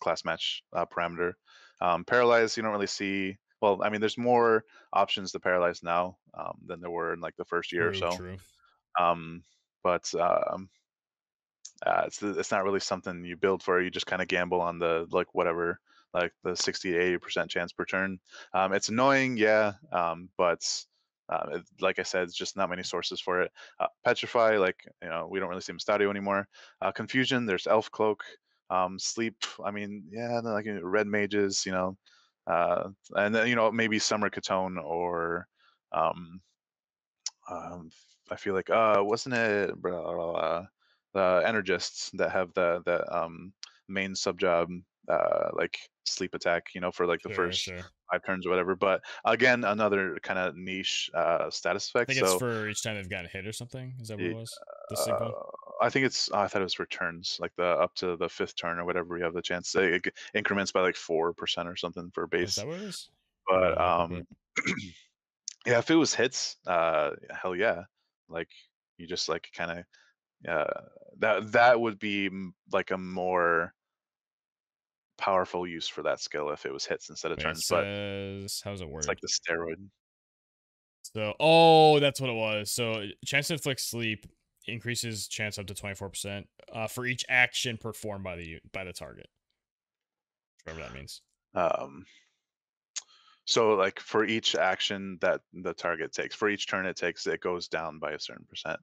Speaker 2: class match parameter. Paralyze, you don't really see. Well, I mean, there's more options to paralyze now than there were in like the first year or
Speaker 1: True,
Speaker 2: so.
Speaker 1: true.
Speaker 2: Um, but it's not really something you build for. You just kind of gamble on the like whatever, like the 60 to 80% chance per turn. It's annoying, yeah, but like I said, it's just not many sources for it. Petrify, like we don't really see Mustadio anymore. Confusion, there's Elf Cloak. Sleep, I mean, yeah, like red mages, and then maybe Summer Catone or um, um, I feel like wasn't it the energists that have the main sub job like sleep attack, for like the
Speaker 1: Sure,
Speaker 2: first
Speaker 1: sure.
Speaker 2: 5 turns or whatever. But again, another kind of niche status
Speaker 1: I
Speaker 2: effect.
Speaker 1: think it's
Speaker 2: So
Speaker 1: for each time they've gotten hit or something. Is that what it
Speaker 2: it,
Speaker 1: was? The sync one?
Speaker 2: I think I thought it was for turns, like the up to the fifth turn or whatever. We have the chance. It increments by like 4% or something for
Speaker 1: Oh, is
Speaker 2: base.
Speaker 1: that what it is? Let me look
Speaker 2: But
Speaker 1: it up real quick.
Speaker 2: yeah, if it was hits, hell yeah, like you just like kind of that would be like a more powerful use for that skill if it was hits instead of
Speaker 1: Wait, it
Speaker 2: turns, but
Speaker 1: says how's it
Speaker 2: it's like
Speaker 1: worded?
Speaker 2: the steroid.
Speaker 1: So, oh, that's what it was. So, chance to inflict sleep increases chance up to 24% for each action performed by the target. Whatever that means.
Speaker 2: Um, so like for each action that the target takes, for each turn it takes, it goes down by a certain percent.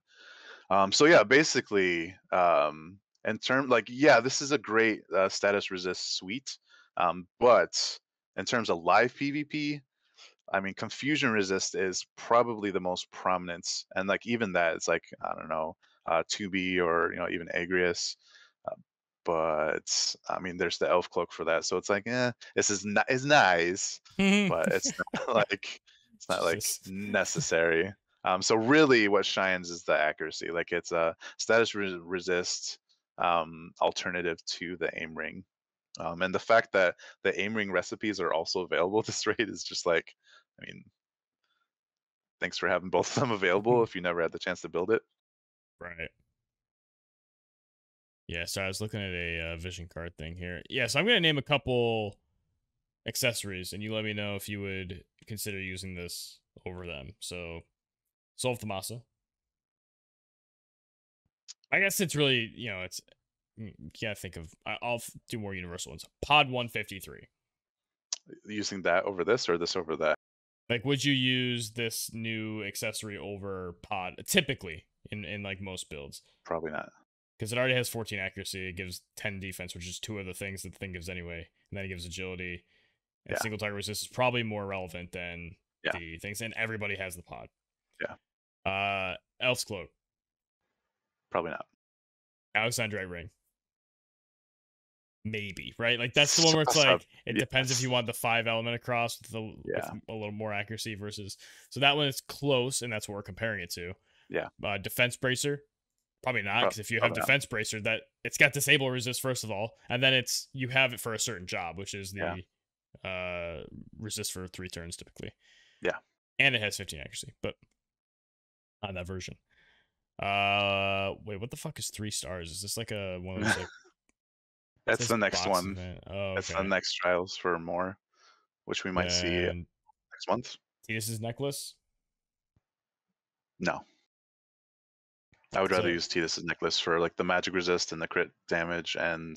Speaker 2: So yeah, basically, in term like yeah, this is a great status resist suite. But in terms of live PvP, I mean, confusion resist is probably the most prominent, and like even that is like I don't know, 2B or even Agrius. Uh, but I mean, there's the elf cloak for that, so it's like, this is nice, but it's not like
Speaker 1: Jesus.
Speaker 2: necessary. So really, what shines is the accuracy. Like it's a status resist alternative to the aim ring. And the fact that the aim ring recipes are also available at this rate is just like, I mean, thanks for having both of them available if you never had the chance to build it.
Speaker 1: Right. Yeah, so I was looking at a vision card thing here. Yeah, so I'm going to name a couple accessories, and you let me know if you would consider using this over them. So, Soul of Thamasa. I guess it's really, it's, you gotta think of, I'll do more universal ones. Pod 153.
Speaker 2: Using that over this or this over that?
Speaker 1: Like, would you use this new accessory over Pod, typically, in like most builds?
Speaker 2: Probably not.
Speaker 1: Because it already has 14 accuracy, it gives 10 defense, which is 2 of the things that the thing gives anyway, and then it gives agility. And
Speaker 2: Yeah.
Speaker 1: single target resist is probably more relevant than
Speaker 2: Yeah.
Speaker 1: the things, and everybody has the pod.
Speaker 2: Yeah.
Speaker 1: Elf's Cloak.
Speaker 2: Probably not.
Speaker 1: Alexandrite Ring. Maybe, right? Like, that's the one where it's like, it depends if you want the 5 element across with a little more accuracy versus. So that one is close, and that's what we're comparing it to.
Speaker 2: Yeah.
Speaker 1: Defense Bracer. Probably not, because if you have Defense Bracer, that it's got disable resist, first of all, and then you have it for a certain job, which is the resist for 3 turns typically.
Speaker 2: Yeah.
Speaker 1: And it has 15 accuracy, but on that version. Wait, what the fuck is 3 stars? Is this like a one of those like
Speaker 2: That's the next one.
Speaker 1: Oh, okay.
Speaker 2: That's the next trials for more, which we might see next month.
Speaker 1: Tidus's necklace?
Speaker 2: No. I would rather use Tidus's necklace for like the magic resist and the crit damage and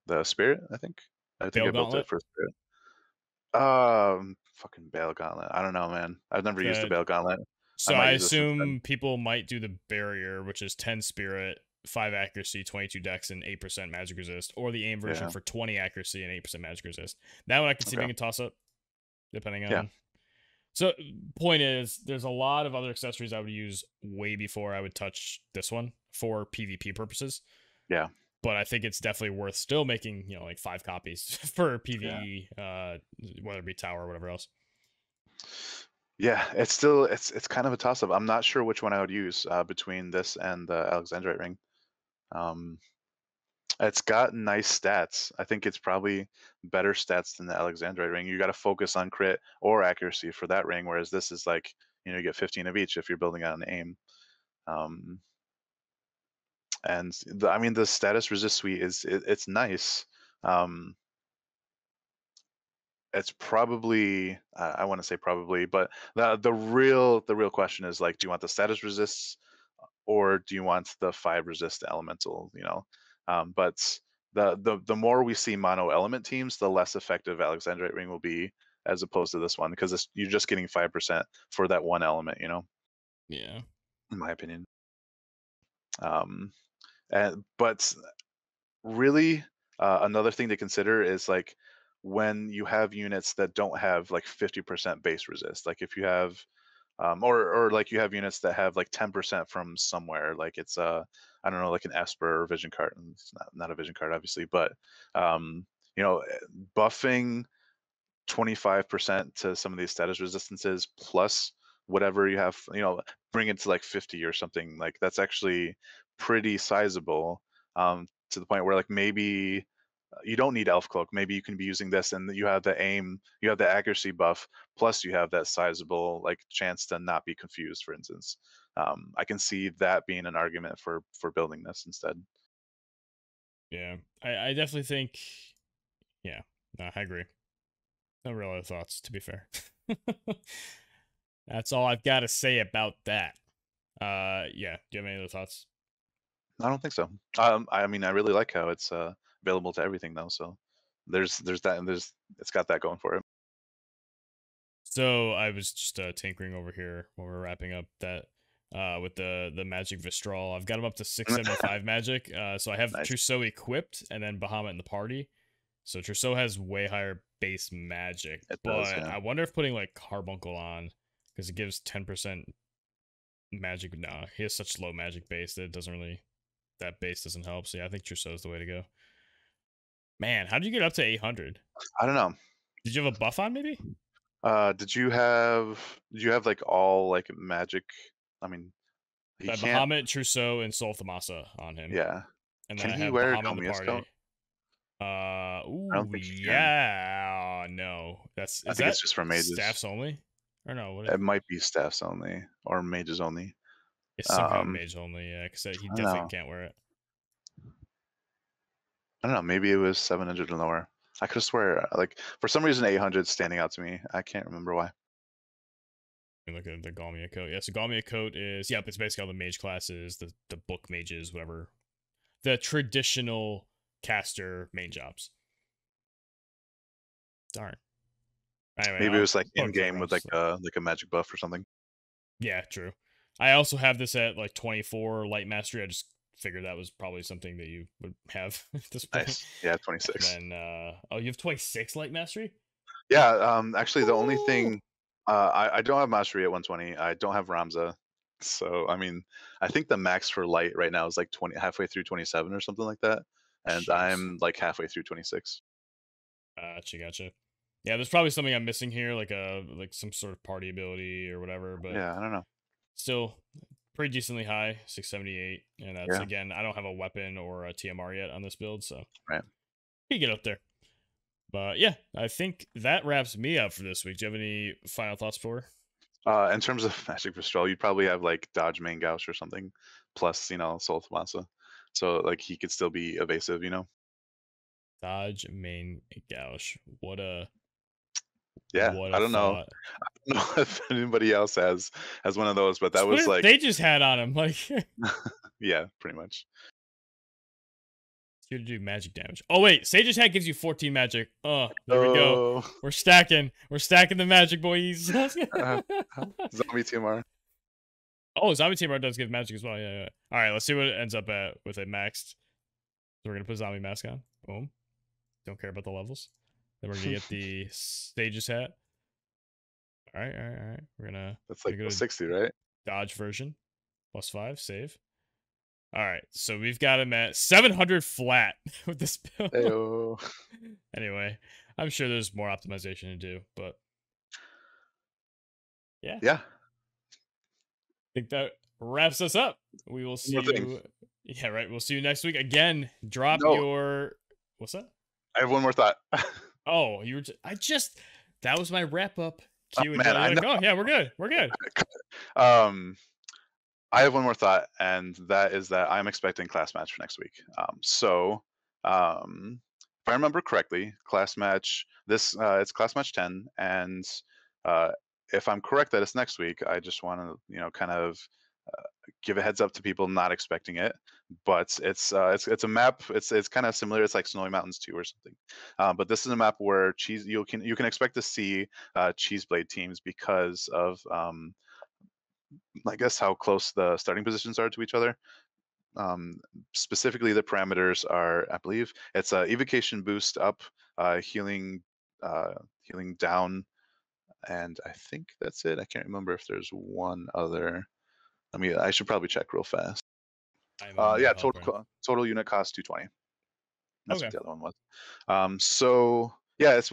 Speaker 2: the spirit, I think. I think I built it for spirit. Fucking Bale Gauntlet. I don't know, man. I've never used the Bale Gauntlet.
Speaker 1: So I assume people might do the barrier, which is 10 spirit, 5 accuracy, 22 dex, and 8% magic resist, or the aim version for 20 accuracy and 8% magic resist. That one I could see being a toss up, depending on. Yeah. So point is, there's a lot of other accessories I would use way before I would touch this one for PvP purposes.
Speaker 2: Yeah.
Speaker 1: But I think it's definitely worth still making, like 5 copies for PvE, whether it be tower or whatever else.
Speaker 2: Yeah, it's still it's kind of a toss up. I'm not sure which one I would use between this and the Alexandrite ring. It's got nice stats. I think it's probably better stats than the Alexandrite ring. You got to focus on crit or accuracy for that ring, whereas this is like, you get 15 of each if you're building on an aim. And I mean, the status resist suite it's nice. It's probably I want to say probably, but the real question is like, do you want the status resists or do you want the 5 resist elemental? But the more we see mono element teams, the less effective Alexandrite ring will be as opposed to this one, because you're just getting 5% for that one element.
Speaker 1: Yeah,
Speaker 2: in my opinion. But really, another thing to consider is like when you have units that don't have like 50% base resist, like if you have or like you have units that have like 10% from somewhere, like it's I don't know, like an Esper or Vision card. It's not a Vision card, obviously, but buffing 25% to some of these status resistances plus whatever you have, bring it to like 50 or something. Like that's actually pretty sizable, to the point where like maybe you don't need Elf Cloak. Maybe you can be using this and you have the aim, you have the accuracy buff, plus you have that sizable like chance to not be confused, for instance. I can see that being an argument for building this instead.
Speaker 1: Yeah, I definitely think, yeah, no, I agree. No real other thoughts, to be fair. That's all I've got to say about that. Yeah, do you have any other thoughts?
Speaker 2: I don't think so. I mean, I really like how it's available to everything though. So there's that, and it's got that going for it.
Speaker 1: So I was just tinkering over here while we're wrapping up that with the magic Vistral. I've got him up to 675 magic. So I have
Speaker 2: Nice.
Speaker 1: Trousseau equipped and then Bahamut in the party. So Trousseau has way higher base magic,
Speaker 2: It does,
Speaker 1: but
Speaker 2: yeah.
Speaker 1: I wonder if putting like Carbuncle on, because it gives 10% magic. No, he has such low magic base that it doesn't really, that base doesn't help. So yeah, I think Trousseau is the way to go. Man, how did you get up to 800?
Speaker 2: I don't know.
Speaker 1: Did you have a buff on maybe?
Speaker 2: Did you have like all like magic? I mean, he
Speaker 1: I have
Speaker 2: can't.
Speaker 1: Bahamut, Trousseau, and Sol Thamasa on him.
Speaker 2: Yeah.
Speaker 1: And then
Speaker 2: Can
Speaker 1: I
Speaker 2: he
Speaker 1: have
Speaker 2: wear
Speaker 1: Bahamut in the
Speaker 2: Delmia's coat?
Speaker 1: party.
Speaker 2: I don't
Speaker 1: Ooh,
Speaker 2: think he can.
Speaker 1: yeah. No.
Speaker 2: I
Speaker 1: Is
Speaker 2: think
Speaker 1: that
Speaker 2: it's just for mages.
Speaker 1: staffs only? Or no, what is
Speaker 2: It might be staffs only or mages only.
Speaker 1: it's some kind of mage only, yeah, because he
Speaker 2: I don't
Speaker 1: definitely
Speaker 2: know.
Speaker 1: can't wear it.
Speaker 2: I don't know. Maybe it was 700 and lower. I could swear, like for some reason, 800 standing out to me. I can't remember why.
Speaker 1: Let me look at the Galmia coat. Yeah, so Galmia coat is, yep, it's basically all the mage classes, the book mages, whatever. The traditional caster main jobs. Darn. Anyway,
Speaker 2: Maybe it was like
Speaker 1: I'll
Speaker 2: in game with like a magic buff or something.
Speaker 1: yeah, true. I also have this at like 24 light mastery. I just figured that was probably something that you would have at this point.
Speaker 2: Nice. Yeah, 26.
Speaker 1: And then oh, you have 26 light mastery?
Speaker 2: Yeah. Actually, the only
Speaker 1: Ooh.
Speaker 2: thing I don't have mastery at 120. I don't have Ramza. So I mean, I think the max for light right now is like 20, halfway through 27 or something like that, and
Speaker 1: Jeez.
Speaker 2: I'm like halfway through 26.
Speaker 1: Gotcha. Yeah, there's probably something I'm missing here, like some sort of party ability or whatever, but
Speaker 2: Yeah, I don't know.
Speaker 1: still pretty decently high, 678. And that's
Speaker 2: Yeah,
Speaker 1: again, I don't have a weapon or a TMR yet on this build, so
Speaker 2: right.
Speaker 1: you get up there. But yeah, I think that wraps me up for this week. Do you have any final thoughts for?
Speaker 2: In terms of Magic Patrol, you'd probably have like Dodge Main Gauche or something, plus Soul Thamasa. So like he could still be evasive.
Speaker 1: Dodge main gouge.
Speaker 2: Yeah,
Speaker 1: What
Speaker 2: I
Speaker 1: a
Speaker 2: don't know.
Speaker 1: thought.
Speaker 2: I don't know if anybody else has one of those, but that
Speaker 1: Just put
Speaker 2: was
Speaker 1: it,
Speaker 2: like
Speaker 1: they just had on him. Like
Speaker 2: yeah, pretty much.
Speaker 1: to do magic damage. Oh wait, Sage's hat gives you 14 magic. Oh, there we go.
Speaker 2: Oh,
Speaker 1: We're stacking. We're stacking the magic, boys.
Speaker 2: uh, Zombie TMR.
Speaker 1: Oh, Zombie Team does give magic as well. Yeah. All right, let's see what it ends up at with a maxed. So we're gonna put Zombie Mask on. Boom. Don't care about the levels. Then we're gonna get the Sage's hat. All right. We're gonna
Speaker 2: That's like
Speaker 1: go
Speaker 2: the
Speaker 1: to
Speaker 2: 60, right?
Speaker 1: dodge version. +5, save. All right, so we've got him at 700 flat with this build.
Speaker 2: Ayo.
Speaker 1: Anyway, I'm sure there's more optimization to do, but yeah,
Speaker 2: Yeah.
Speaker 1: I think that wraps us up. We will see
Speaker 2: One more thing.
Speaker 1: you. Yeah, right. We'll see you next week. Again, drop
Speaker 2: No,
Speaker 1: your. What's that?
Speaker 2: I have one more thought.
Speaker 1: Oh, you were. That was my wrap up.
Speaker 2: Oh,
Speaker 1: Q and
Speaker 2: man, I
Speaker 1: like,
Speaker 2: know.
Speaker 1: oh yeah, we're good. We're good.
Speaker 2: Um, I have one more thought, and that is that I'm expecting class match for next week. If I remember correctly, class match it's class match 10, and uh, if I'm correct that it's next week, I just want to kind of give a heads up to people not expecting it. But it's a map. It's kind of similar. It's like Snowy Mountains 2 or something. But this is a map where you can expect to see cheese blade teams because of I guess how close the starting positions are to each other. Specifically, the parameters are, I believe, it's a evocation boost up, healing, healing down, and I think that's it. I can't remember if there's one other. I should probably check real fast.
Speaker 1: I'm on
Speaker 2: Yeah,
Speaker 1: help right
Speaker 2: total unit cost 220.
Speaker 1: now.
Speaker 2: That's what
Speaker 1: Okay.
Speaker 2: the other one was. So yeah, it's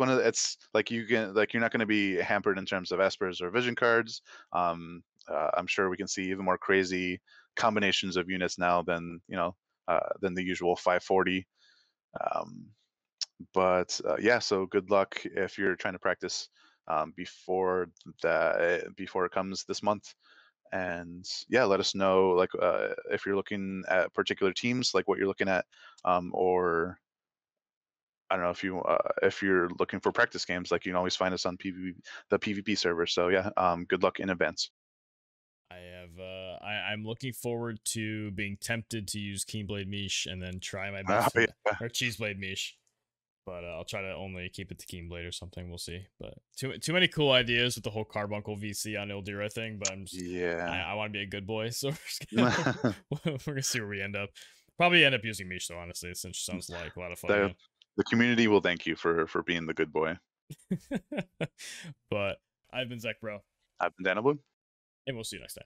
Speaker 2: like you're not going to be hampered in terms of espers or vision cards. I'm sure we can see even more crazy combinations of units now than the usual 540. Yeah, so good luck if you're trying to practice before it comes this month. And yeah, let us know like if you're looking at particular teams, like what you're looking at, or I don't know if you're looking for practice games, like you can always find us on the PvP server. So yeah, good luck in advance.
Speaker 1: I'm looking forward to being tempted to use Keenblade Mish and then try my
Speaker 2: Ah,
Speaker 1: best to
Speaker 2: yeah.
Speaker 1: or Cheeseblade Mish. But I'll try to only keep it to Keenblade or something. We'll see. But too many cool ideas with the whole Carbuncle VC on Ildira thing. But
Speaker 2: Yeah.
Speaker 1: I want to be a good boy, so we're gonna see where we end up. Probably end up using Mish though. Honestly, since it sounds like a lot of fun.
Speaker 2: That,
Speaker 1: Yeah.
Speaker 2: The community will thank you for being the good boy.
Speaker 1: But I've been Zach, bro,
Speaker 2: I've been Danyl.
Speaker 1: and we'll see you next time.